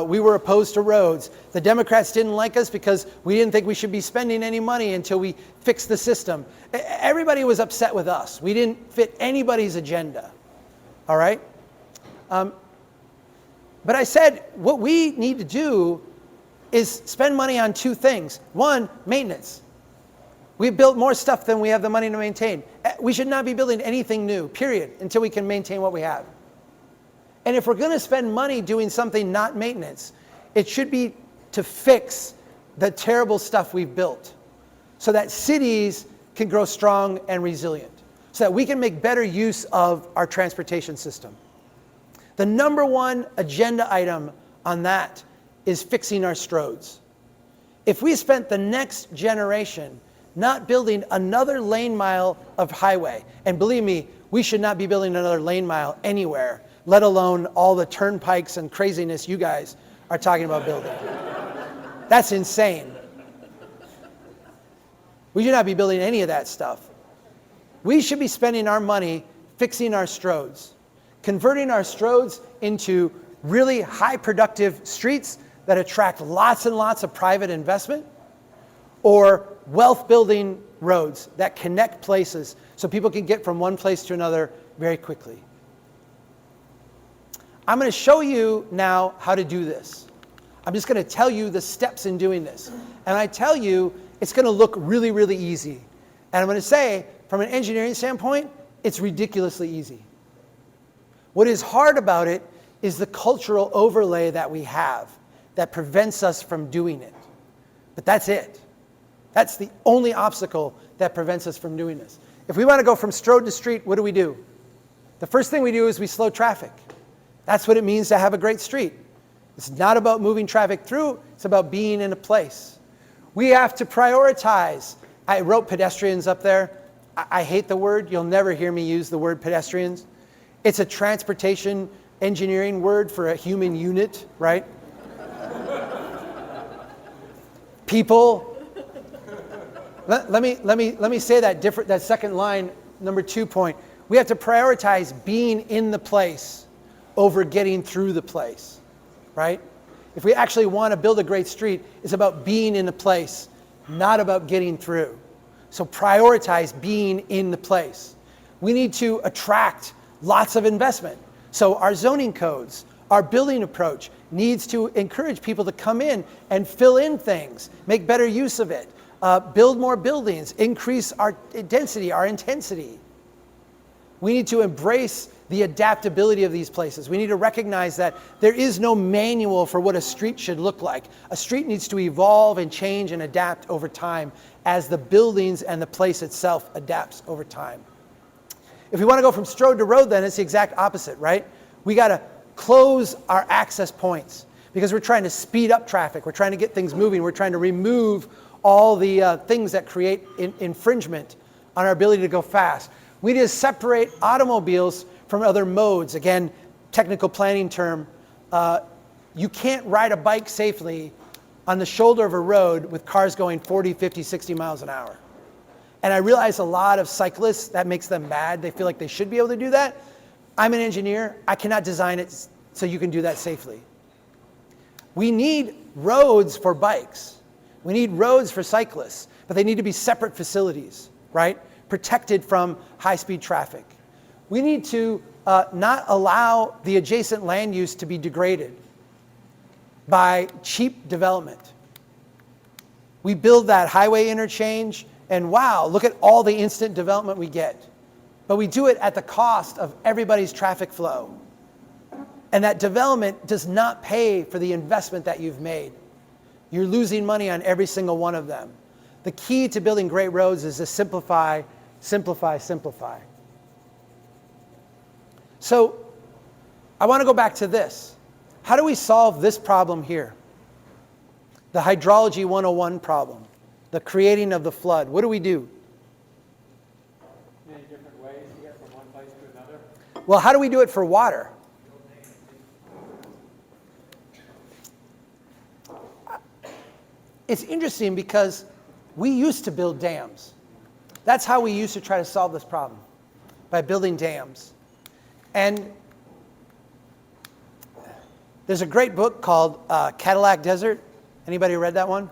we were opposed to roads. The Democrats didn't like us because we didn't think we should be spending any money until we fixed the system. Everybody was upset with us. We didn't fit anybody's agenda, all right? But I said, what we need to do is spend money on two things. One, maintenance. We've built more stuff than we have the money to maintain. We should not be building anything new, period, until we can maintain what we have. And if we're going to spend money doing something not maintenance, it should be to fix the terrible stuff we've built so that cities can grow strong and resilient, so that we can make better use of our transportation system. The number one agenda item on that is fixing our stroads. If we spent the next generation not building another lane mile of highway, and believe me, we should not be building another lane mile anywhere, let alone all the turnpikes and craziness you guys are talking about building. That's insane. We should not be building any of that stuff. We should be spending our money fixing our stroads, converting our stroads into really high productive streets that attract lots and lots of private investment, or wealth building roads that connect places so people can get from one place to another very quickly. I'm going to show you now how to do this. I'm just going to tell you the steps in doing this. And I tell you, it's going to look really, really easy. And I'm going to say, from an engineering standpoint, it's ridiculously easy. What is hard about it is the cultural overlay that we have that prevents us from doing it. But that's it. That's the only obstacle that prevents us from doing this. If we want to go from stroad to street, what do? The first thing we do is we slow traffic. That's what it means to have a great street. It's not about moving traffic through, it's about being in a place. We have to prioritize. I wrote pedestrians up there. I hate the word. You'll never hear me use the word pedestrians. It's a transportation engineering word for a human unit, right? People. Let me say that different. That second line, number 2 point. We have to prioritize being in the place over getting through the place, right? If we actually want to build a great street, it's about being in the place, not about getting through. So prioritize being in the place. We need to attract lots of investment. So our zoning codes, our building approach needs to encourage people to come in and fill in things, make better use of it, build more buildings, increase our density, our intensity. We need to embrace the adaptability of these places. We need to recognize that there is no manual for what a street should look like. A street needs to evolve and change and adapt over time as the buildings and the place itself adapts over time. If we want to go from stroad to road, then it's the exact opposite, right? We got to close our access points because we're trying to speed up traffic. We're trying to get things moving. We're trying to remove all the things that create infringement on our ability to go fast. We need to separate automobiles from other modes. Again, technical planning term. You can't ride a bike safely on the shoulder of a road with cars going 40, 50, 60 miles an hour. And I realize a lot of cyclists, that makes them mad. They feel like they should be able to do that. I'm an engineer. I cannot design it so you can do that safely. We need roads for bikes. We need roads for cyclists, but they need to be separate facilities, right? protected from high-speed traffic. We need to not allow the adjacent land use to be degraded by cheap development. We build that highway interchange, and wow, look at all the instant development we get. But we do it at the cost of everybody's traffic flow. And that development does not pay for the investment that you've made. You're losing money on every single one of them. The key to building great roads is to simplify, simplify, simplify. So I want to go back to this. How do we solve this problem here? The Hydrology 101 problem, the creating of the flood. What do we do? Many different ways to get from one place to another. Well, how do we do it for water? It's interesting because we used to build dams. That's how we used to try to solve this problem, by building dams. And there's a great book called Cadillac Desert. Anybody read that one?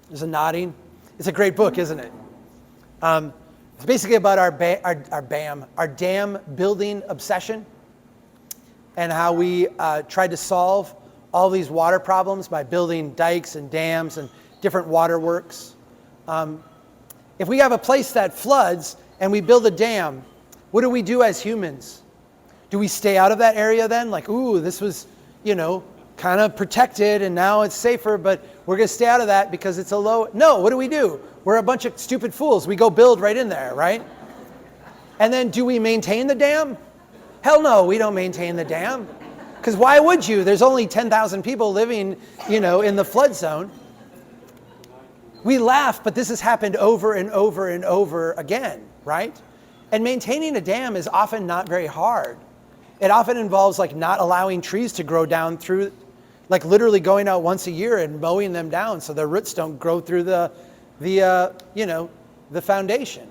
There's a nodding. It's a great book, isn't it? It's basically about our dam building obsession and how we tried to solve all these water problems by building dikes and dams and different waterworks. If we have a place that floods and we build a dam, what do we do as humans? Do we stay out of that area then? Like, ooh, this was, kind of protected and now it's safer, but we're going to stay out of that because it's a low. No, what do? We're a bunch of stupid fools. We go build right in there, right? And then do we maintain the dam? Hell no, we don't maintain the dam. Because why would you? There's only 10,000 people living, in the flood zone. We laugh, but this has happened over and over and over again, right? And maintaining a dam is often not very hard. It often involves not allowing trees to grow down through, literally going out once a year and mowing them down so their roots don't grow through the foundation.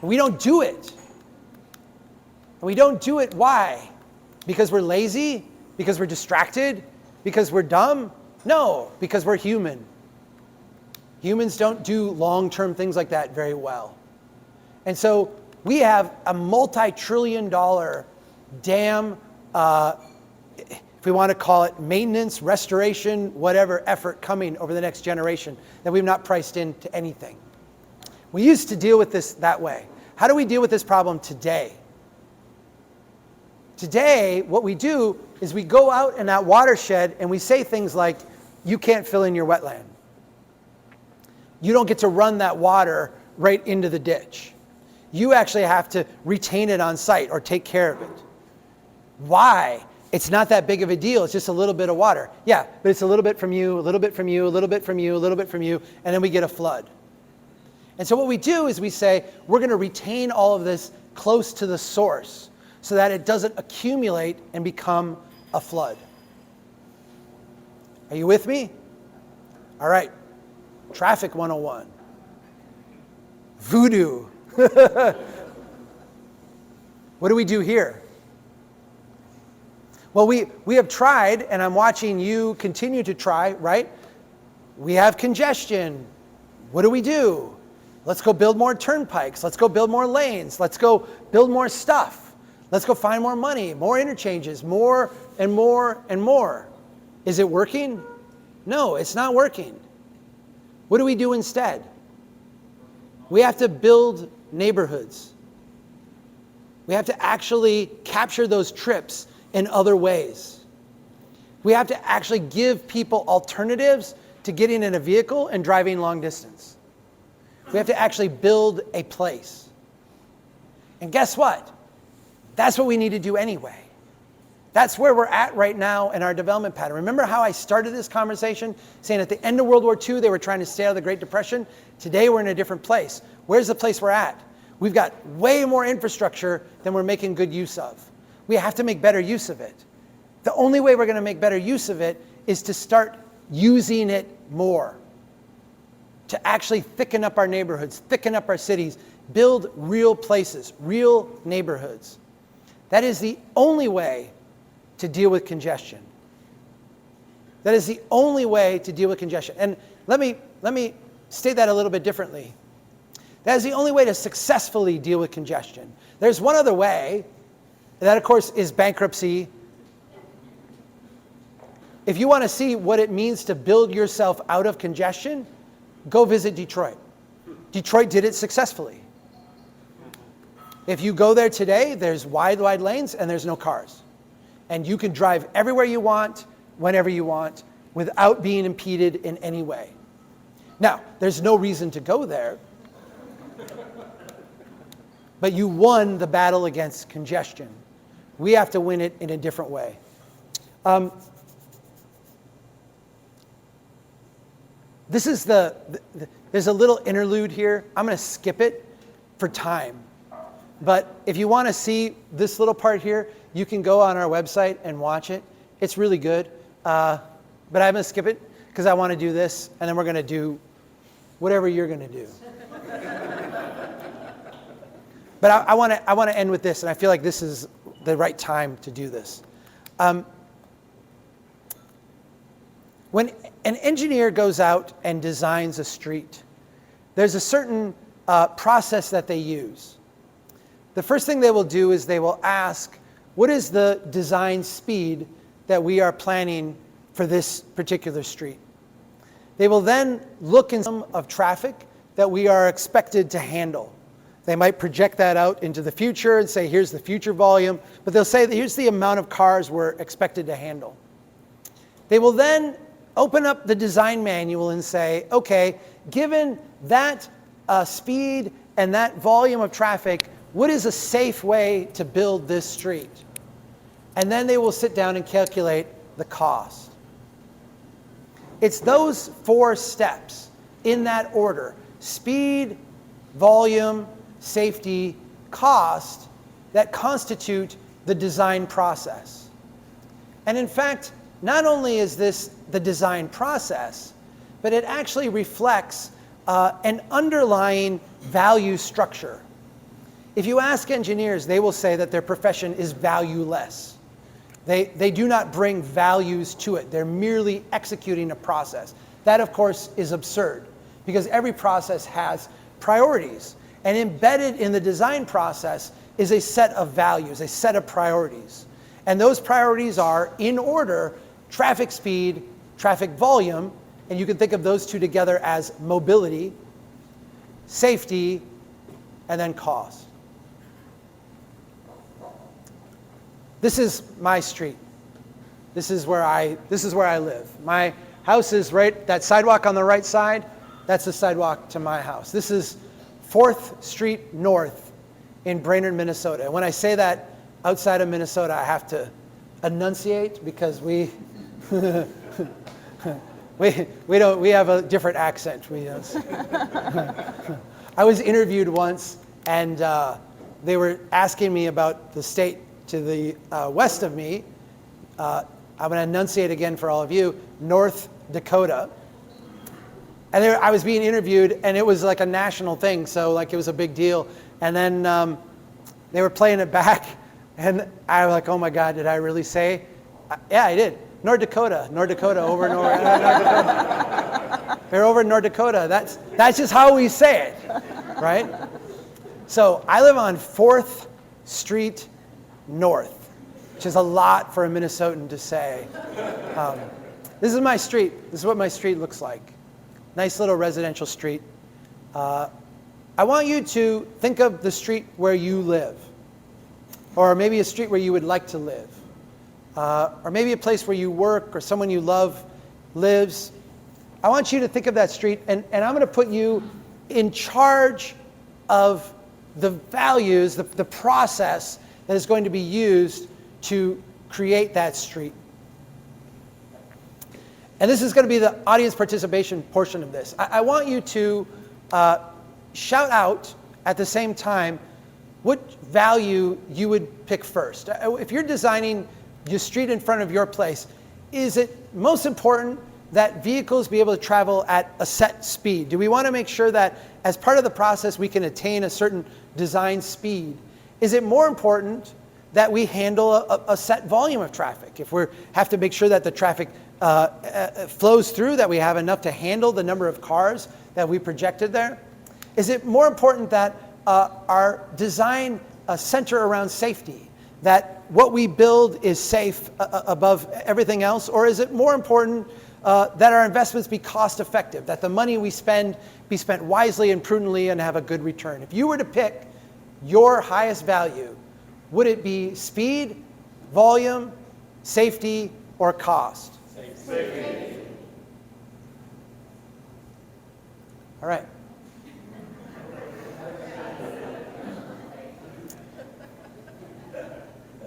We don't do it. And we don't do it, why? Because we're lazy? Because we're distracted? Because we're dumb? No, because we're human. Humans don't do long-term things like that very well. And so we have a multi-trillion-dollar dam, if we want to call it maintenance, restoration, whatever effort coming over the next generation that we've not priced into anything. We used to deal with this that way. How do we deal with this problem today? Today, what we do is we go out in that watershed and we say things like, you can't fill in your wetland. You don't get to run that water right into the ditch. You actually have to retain it on site or take care of it. Why? It's not that big of a deal. It's just a little bit of water. Yeah, but it's a little bit from you, a little bit from you, a little bit from you, a little bit from you, and then we get a flood. And so what we do is we say, we're going to retain all of this close to the source so that it doesn't accumulate and become a flood. Are you with me? All right. Traffic 101. Voodoo. What do we do here? Well, we have tried, and I'm watching you continue to try, right? We have congestion. What do? Let's go build more turnpikes. Let's go build more lanes. Let's go build more stuff. Let's go find more money, more interchanges, more and more and more. Is it working? No, it's not working. What do we do instead? We have to build neighborhoods. We have to actually capture those trips in other ways. We have to actually give people alternatives to getting in a vehicle and driving long distance. We have to actually build a place. And guess what? That's what we need to do anyway. That's where we're at right now in our development pattern. Remember how I started this conversation saying at the end of World War II, they were trying to stay out of the Great Depression? Today, we're in a different place. Where's the place we're at? We've got way more infrastructure than we're making good use of. We have to make better use of it. The only way we're going to make better use of it is to start using it more. To actually thicken up our neighborhoods, thicken up our cities, build real places, real neighborhoods. That is the only way to deal with congestion. That is the only way to deal with congestion. And let me state that a little bit differently. That is the only way to successfully deal with congestion. There's one other way. That, of course, is bankruptcy. If you want to see what it means to build yourself out of congestion, go visit Detroit. Detroit did it successfully. If you go there today, there's wide lanes and there's no cars. And you can drive everywhere you want, whenever you want, without being impeded in any way. Now, there's no reason to go there, but you won the battle against congestion. We have to win it in a different way. This is there's a little interlude here. I'm going to skip it for time. But if you want to see this little part here, you can go on our website and watch it. It's really good. But I'm going to skip it because I want to do this, and then we're going to do whatever you're going to do. But I want to end with this, and I feel like this is the right time to do this. When an engineer goes out and designs a street, there's a certain process that they use. The first thing they will do is they will ask, what is the design speed that we are planning for this particular street? They will then look in some of traffic that we are expected to handle. They might project that out into the future and say, here's the future volume, but they'll say, here's the amount of cars we're expected to handle. They will then open up the design manual and say, okay, given that speed and that volume of traffic, what is a safe way to build this street? And then they will sit down and calculate the cost. It's those 4 steps in that order: speed, volume, safety, cost, that constitute the design process. And in fact, not only is this the design process, but it actually reflects an underlying value structure. If you ask engineers, they will say that their profession is valueless. They do not bring values to it. They're merely executing a process. That, of course, is absurd, because every process has priorities. And embedded in the design process is a set of values, a set of priorities. And those priorities are, in order, traffic speed, traffic volume, and you can think of those two together as mobility, safety, and then cost. This is my street. This is where I live. My house is right, that sidewalk on the right side, that's the sidewalk to my house. This is 4th Street North in Brainerd, Minnesota. When I say that outside of Minnesota, I have to enunciate because we have a different accent. I was interviewed once, and they were asking me about the state to the west of me. I'm going to enunciate again for all of you: North Dakota. And I was being interviewed, and it was like a national thing, so like it was a big deal. And then they were playing it back, and I was like, oh my God, did I really say? Yeah, I did. North Dakota, over and over. North Dakota. They're over in North Dakota. That's just how we say it, right? So I live on 4th Street North, which is a lot for a Minnesotan to say. This is my street. This is what my street looks like. Nice little residential street. I want you to think of the street where you live, or maybe a street where you would like to live, or maybe a place where you work or someone you love lives. I want you to think of that street, and I'm going to put you in charge of the values, the process that is going to be used to create that street. And this is going to be the audience participation portion of this. I want you to shout out at the same time what value you would pick first. If you're designing your street in front of your place, is it most important that vehicles be able to travel at a set speed? Do we want to make sure that as part of the process we can attain a certain design speed? Is it more important that we handle a set volume of traffic? If we have to make sure that the traffic flows through, that we have enough to handle the number of cars that we projected there? Is it more important that our design center around safety, that what we build is safe above everything else? Or is it more important that our investments be cost effective, that the money we spend be spent wisely and prudently and have a good return? If you were to pick your highest value, would it be speed, volume, safety, or cost? Safety. All right.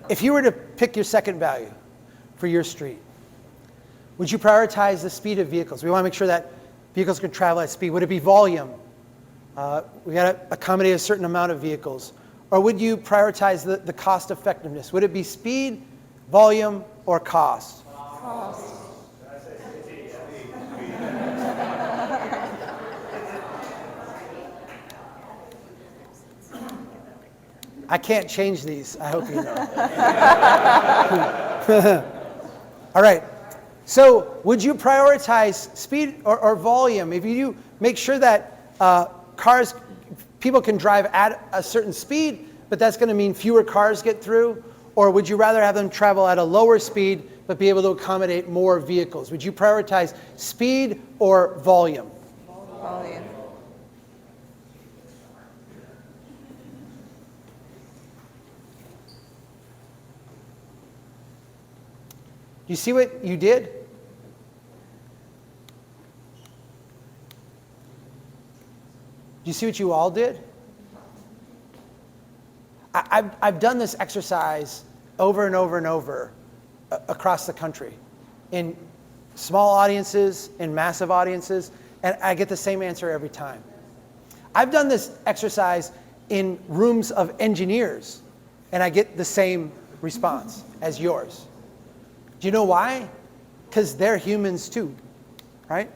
If you were to pick your second value for your street, would you prioritize the speed of vehicles? We want to make sure that vehicles can travel at speed. Would it be volume? We got to accommodate a certain amount of vehicles. Or would you prioritize the cost effectiveness? Would it be speed, volume, or cost? Cost. I can't change these, I hope you know. All right, so would you prioritize speed or volume? If you make sure that people can drive at a certain speed, but that's going to mean fewer cars get through? Or would you rather have them travel at a lower speed, but be able to accommodate more vehicles? Would you prioritize speed or volume? Volume. You see what you did? Do you see what you all did? I've done this exercise over and over and over across the country, in small audiences, in massive audiences, and I get the same answer every time. I've done this exercise in rooms of engineers, and I get the same response as yours. Do you know why? Because they're humans too, right?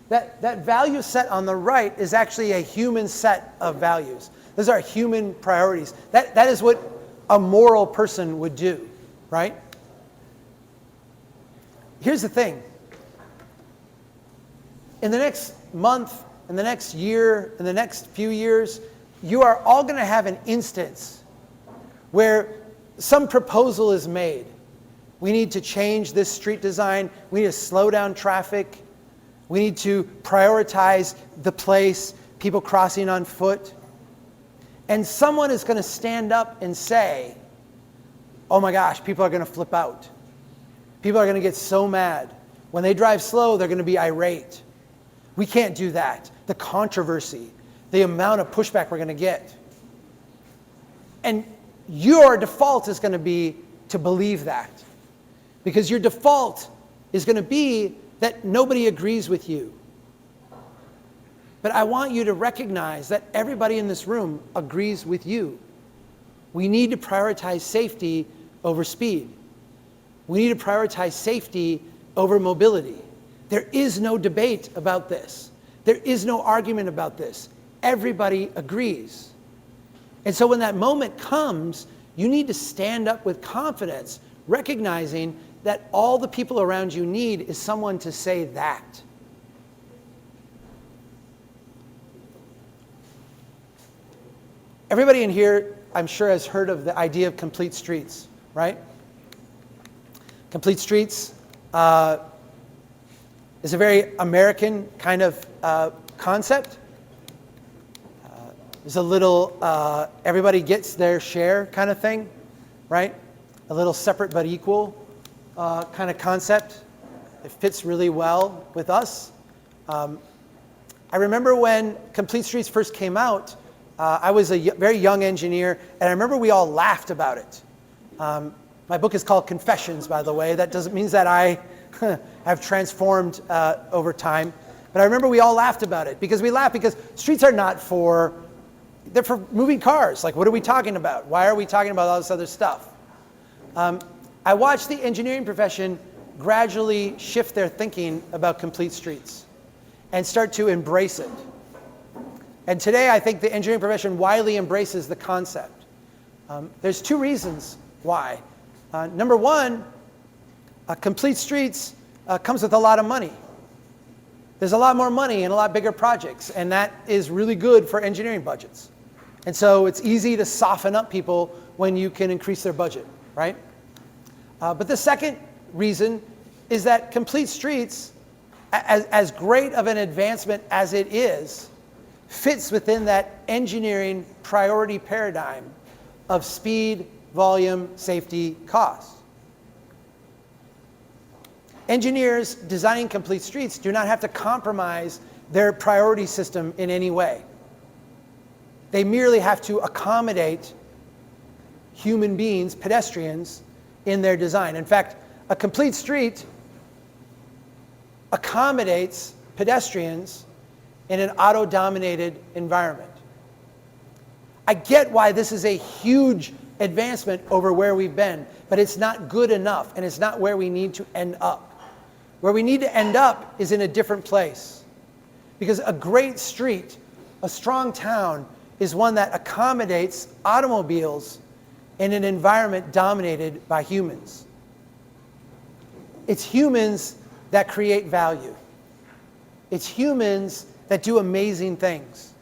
That value set on the right is actually a human set of values. Those are human priorities. That is what a moral person would do, right? Here's the thing. In the next month, in the next year, in the next few years, you are all going to have an instance where some proposal is made. We need to change this street design. We need to slow down traffic. We need to prioritize the place, people crossing on foot. And someone is going to stand up and say, oh my gosh, people are going to flip out. People are going to get so mad. When they drive slow, they're going to be irate. We can't do that. The controversy, the amount of pushback we're going to get. And your default is going to be to believe that. Because your default is going to be that nobody agrees with you. But I want you to recognize that everybody in this room agrees with you. We need to prioritize safety over speed. We need to prioritize safety over mobility. There is no debate about this. There is no argument about this. Everybody agrees. And so when that moment comes, you need to stand up with confidence, recognizing that all the people around you need is someone to say that. Everybody in here, I'm sure, has heard of the idea of complete streets, right? Complete streets is a very American kind of concept. There's a little everybody gets their share kind of thing, right? A little separate but equal kind of concept. It fits really well with us. I remember when Complete Streets first came out, I was a very young engineer, and I remember we all laughed about it. My book is called Confessions, by the way. That doesn't mean that I have transformed over time. But I remember we all laughed about it, because we laughed because streets are not they're for moving cars. Like, what are we talking about? Why are we talking about all this other stuff? I watched the engineering profession gradually shift their thinking about complete streets and start to embrace it. And today, I think the engineering profession widely embraces the concept. There's two reasons why. Number one, complete streets comes with a lot of money. there's a lot more money and a lot bigger projects, and that is really good for engineering budgets. And so it's easy to soften up people when you can increase their budget, right? But the second reason is that complete streets, as great of an advancement as it is, fits within that engineering priority paradigm of speed, volume, safety, cost. Engineers designing complete streets do not have to compromise their priority system in any way. They merely have to accommodate human beings, pedestrians, in their design. In fact, a complete street accommodates pedestrians in an auto-dominated environment. I get why this is a huge advancement over where we've been, but it's not good enough, and it's not where we need to end up. Where we need to end up is in a different place. Because a great street, a strong town, is one that accommodates automobiles in an environment dominated by humans. It's humans that create value. It's humans that do amazing things.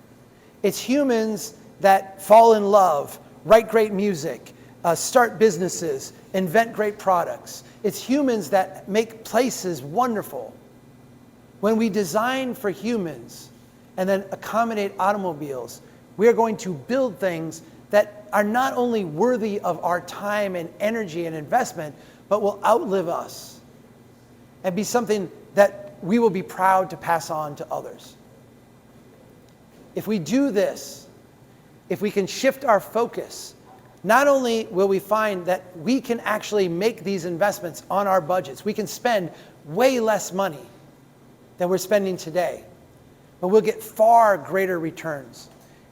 It's humans that fall in love, write great music, start businesses, invent great products. It's humans that make places wonderful. When we design for humans and then accommodate automobiles, we are going to build things that are not only worthy of our time and energy and investment, but will outlive us and be something that we will be proud to pass on to others. If we do this, if we can shift our focus, not only will we find that we can actually make these investments on our budgets, we can spend way less money than we're spending today, but we'll get far greater returns,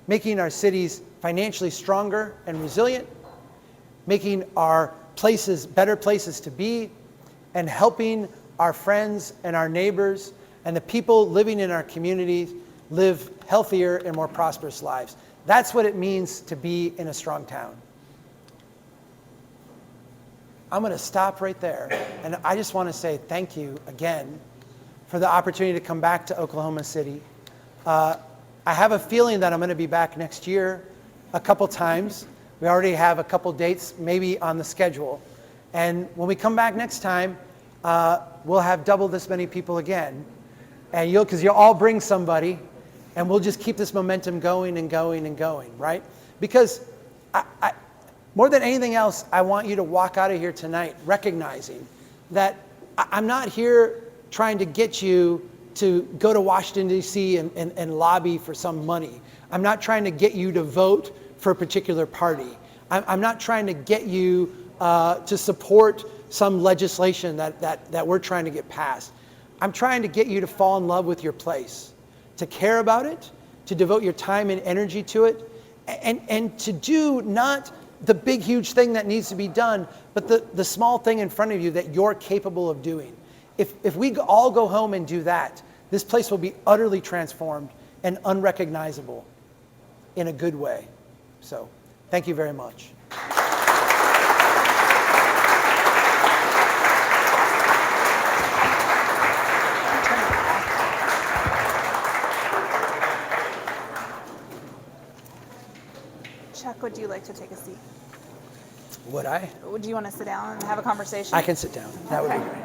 making our cities financially stronger and resilient, making our places better places to be, and helping our friends and our neighbors and the people living in our communities live healthier and more prosperous lives. That's what it means to be in a strong town. I'm going to stop right there, and I just want to say thank you again for the opportunity to come back to Oklahoma City. I have a feeling that I'm going to be back next year a couple times. We already have a couple dates maybe on the schedule. And when we come back next time, we'll have double this many people again. And because you'll all bring somebody, and we'll just keep this momentum going and going and going, right? Because more than anything else, I want you to walk out of here tonight recognizing that I'm not here trying to get you to go to Washington, D.C. and lobby for some money. I'm not trying to get you to vote for a particular party. I'm not trying to get you to support some legislation that we're trying to get passed. I'm trying to get you to fall in love with your place, to care about it, to devote your time and energy to it, and to do not the big, huge thing that needs to be done, but the small thing in front of you that you're capable of doing. If we all go home and do that, this place will be utterly transformed and unrecognizable in a good way. So, thank you very much. Chuck, would you like to take a seat? Would I? Would you want to sit down and have a conversation? I can sit down. That would be great.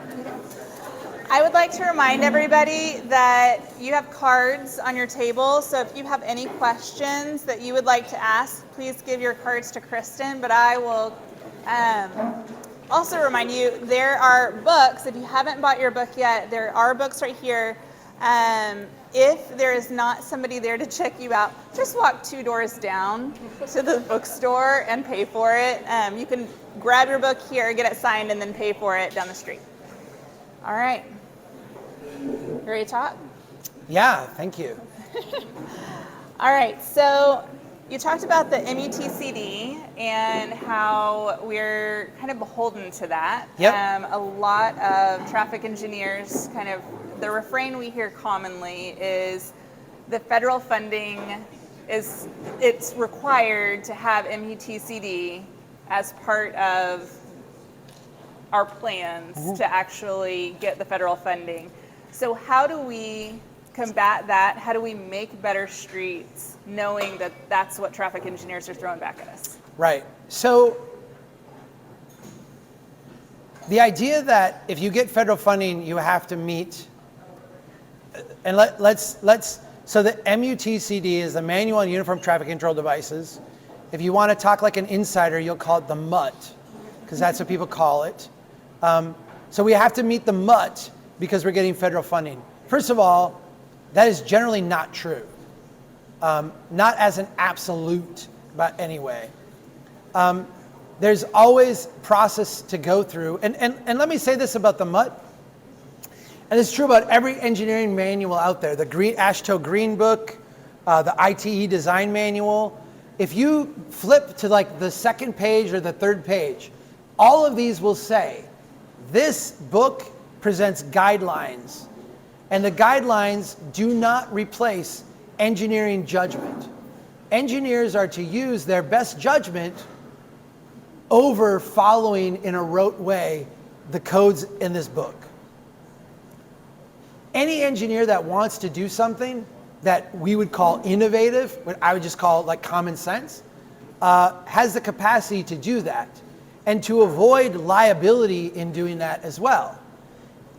I would like to remind everybody that you have cards on your table, so if you have any questions that you would like to ask, please give your cards to Kristen, but I will also remind you there are books. If you haven't bought your book yet, there are books right here. If there is not somebody there to check you out, just walk 2 doors down to the bookstore and pay for it. You can grab your book here, get it signed, and then pay for it down the street. All right. You ready to talk? Yeah, thank you. All right, so you talked about the MUTCD and how we're kind of beholden to that. Yep. A lot of traffic engineers kind of, the refrain we hear commonly is the federal funding it's required to have MUTCD as part of our plans to actually get the federal funding. So how do we combat that? How do we make better streets knowing that that's what traffic engineers are throwing back at us? Right. So the idea that if you get federal funding, you have to meet, and so the MUTCD is the Manual on Uniform Traffic Control Devices. If you want to talk like an insider, you'll call it the MUT, because that's what people call it. So we have to meet the MUT because we're getting federal funding. First of all, that is generally not true. Not as an absolute, but anyway. There's always process to go through. And let me say this about the MUT. And it's true about every engineering manual out there. The AASHTO Green Book, the ITE Design Manual. If you flip to like the second page or the third page, all of these will say, this book presents guidelines. And the guidelines do not replace engineering judgment. Engineers are to use their best judgment over following in a rote way the codes in this book. Any engineer that wants to do something that we would call innovative, what I would just call like common sense, has the capacity to do that and to avoid liability in doing that as well.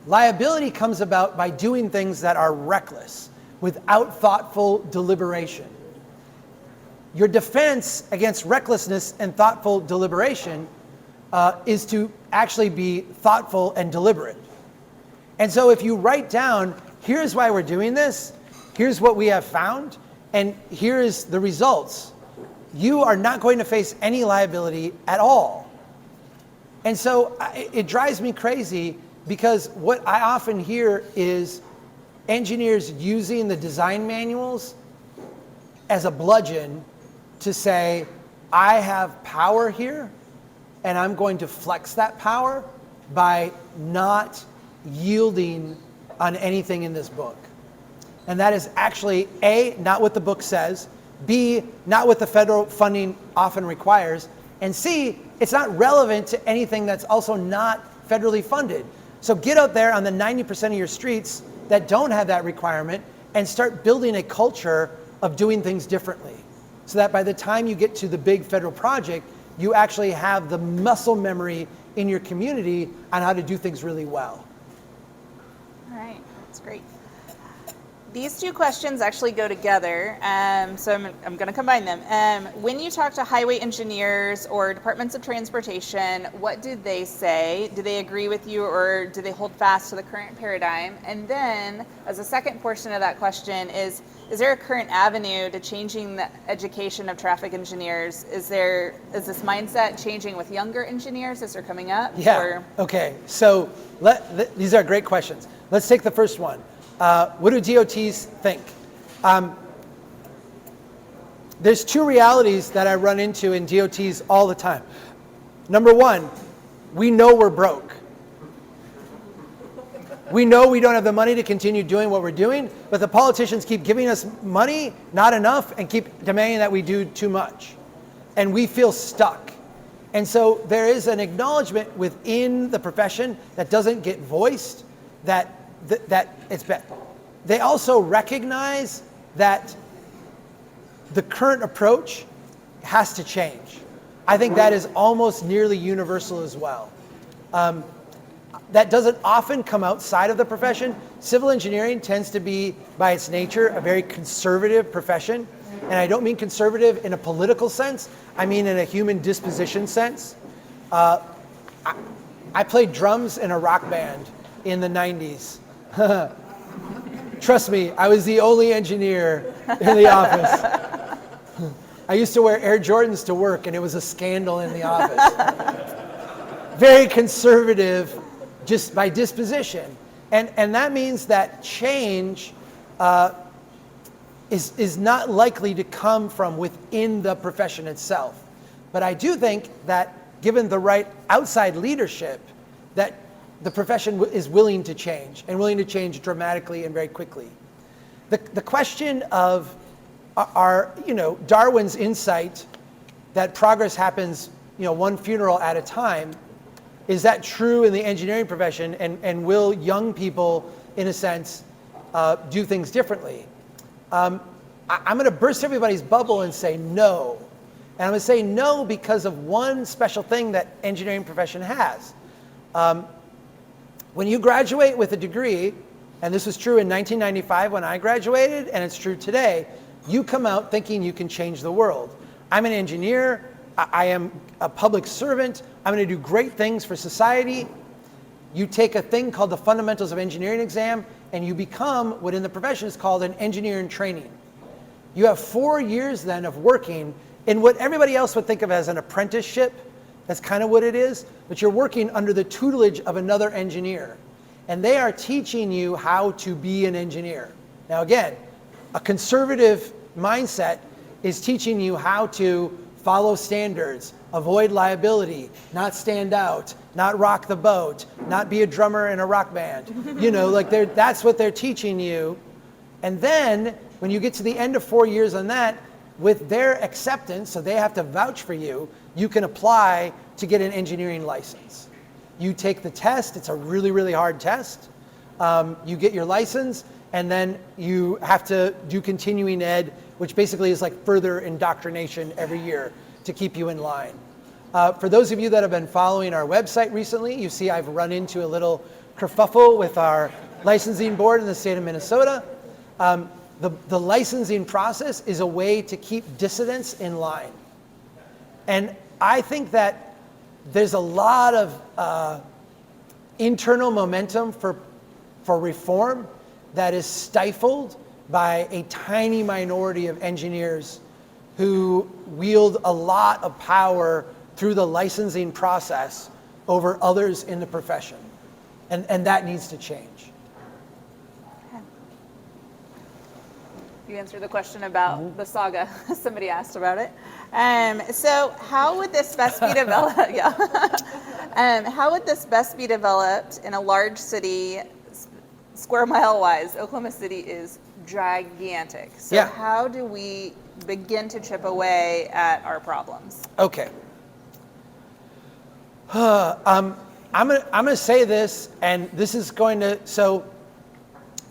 Liability comes about by doing things that are reckless without thoughtful deliberation. Your defense against recklessness and thoughtful deliberation is to actually be thoughtful and deliberate. And so if you write down, here's why we're doing this, here's what we have found, and here is the results, you are not going to face any liability at all. And so it drives me crazy because what I often hear is engineers using the design manuals as a bludgeon to say, I have power here, and I'm going to flex that power by not yielding on anything in this book. And that is actually A, not what the book says, B, not what the federal funding often requires, and C, it's not relevant to anything that's also not federally funded. So get out there on the 90% of your streets that don't have that requirement and start building a culture of doing things differently, so that by the time you get to the big federal project, you actually have the muscle memory in your community on how to do things really well. All right, that's great. These two questions actually go together, so I'm going to combine them. When you talk to highway engineers or departments of transportation, what do they say? Do they agree with you, or do they hold fast to the current paradigm? And then, as a second portion of that question is there a current avenue to changing the education of traffic engineers? Is this mindset changing with younger engineers as they're coming up? Yeah, or? okay, so these are great questions. Let's take the first one. What do DOTs think? There's two realities that I run into in DOTs all the time. Number one, we know we're broke. We know we don't have the money to continue doing what we're doing, but the politicians keep giving us money, not enough, and keep demanding that we do too much. And we feel stuck. And so there is an acknowledgement within the profession that doesn't get voiced that it's bad. They also recognize that the current approach has to change. I think that is almost nearly universal as well. That doesn't often come outside of the profession. Civil engineering tends to be, by its nature, a very conservative profession. And I don't mean conservative in a political sense. I mean in a human disposition sense. I played drums in a rock band in the 90s. Trust me, I was the only engineer in the office. I used to wear Air Jordans to work, and it was a scandal in the office. Very conservative, just by disposition. And that means that change is not likely to come from within the profession itself. But I do think that given the right outside leadership, that the profession is willing to change, and willing to change dramatically and very quickly. The question of Darwin's insight that progress happens one funeral at a time, is that true in the engineering profession, and will young people, in a sense, do things differently. I'm going to burst everybody's bubble and say no. And I'm going to say no because of one special thing that engineering profession has. When you graduate with a degree, and this was true in 1995 when I graduated, and it's true today, you come out thinking you can change the world. I'm an engineer. I am a public servant. I'm going to do great things for society. You take a thing called the Fundamentals of Engineering exam, and you become what in the profession is called an engineer in training. You have 4 years then of working in what everybody else would think of as an apprenticeship. That's kind of what it is, but you're working under the tutelage of another engineer. And they are teaching you how to be an engineer. Now again, a conservative mindset is teaching you how to follow standards, avoid liability, not stand out, not rock the boat, not be a drummer in a rock band. You know, like that's what they're teaching you. And then when you get to the end of 4 years on that, with their acceptance, so they have to vouch for you, you can apply to get an engineering license. You take the test, it's a really, really hard test. You get your license, and then you have to do continuing ed, which basically is like further indoctrination every year to keep you in line. For those of you that have been following our website recently, you see I've run into a little kerfuffle with our licensing board in the state of Minnesota. The licensing process is a way to keep dissidents in line. And I think that there's a lot of internal momentum for reform that is stifled by a tiny minority of engineers who wield a lot of power through the licensing process over others in the profession. And that needs to change. You answered the question about the saga. Somebody asked about it. So how would this best be developed? How would this best be developed in a large city, square mile wise? Oklahoma City is gigantic. So Yeah. how do we begin to chip away at our problems? Okay. I'm gonna say this, and this is going to, so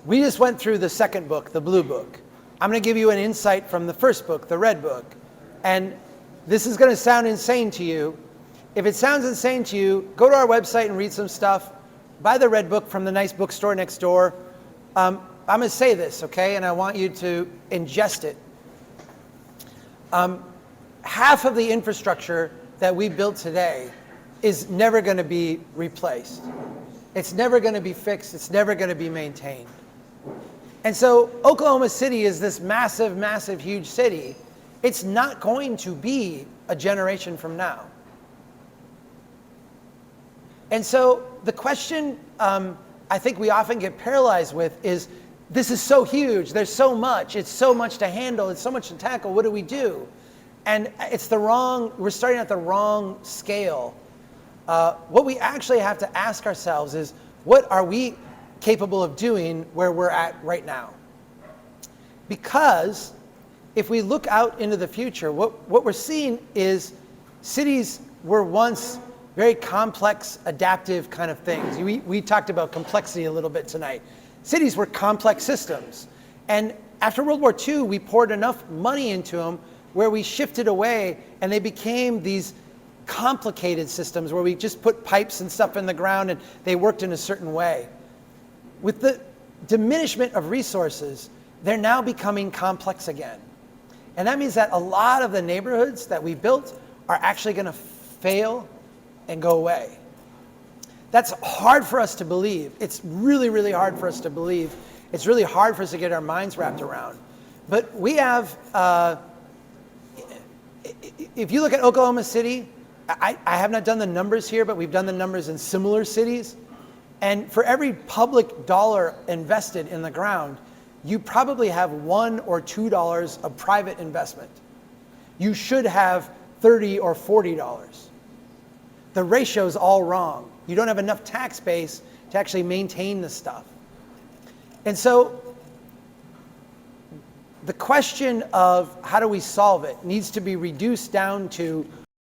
we just went through the second book, the blue book. I'm going to give you an insight from the first book, the red book. And this is going to sound insane to you. If it sounds insane to you, go to our website and read some stuff. Buy the red book from the nice bookstore next door. I'm going to say this, okay? And I want you to ingest it. Half of the infrastructure that we built today is never going to be replaced. It's never going to be fixed. It's never going to be maintained. And so Oklahoma City is this massive, massive, huge city. It's not going to be a generation from now. And so the question I think we often get paralyzed with is, this is so huge, there's so much, it's so much to handle, it's so much to tackle, what do we do? And we're starting at the wrong scale. What we actually have to ask ourselves is, what are we capable of doing where we're at right now? Because if we look out into the future, what we're seeing is cities were once very complex, adaptive kind of things. We talked about complexity a little bit tonight. Cities were complex systems. And after World War II, we poured enough money into them where we shifted away, and they became these complicated systems where we just put pipes and stuff in the ground and they worked in a certain way. With the diminishment of resources, they're now becoming complex again. And that means that a lot of the neighborhoods that we built are actually going to fail and go away. That's hard for us to believe. It's really, really hard for us to believe. It's really hard for us to get our minds wrapped around. But we have, if you look at Oklahoma City, I have not done the numbers here, but we've done the numbers in similar cities. And for every public dollar invested in the ground, you probably have $1 or $2 of private investment. You should have $30 or $40. The ratio's all wrong. You don't have enough tax base to actually maintain the stuff. And so the question of how do we solve it needs to be reduced down to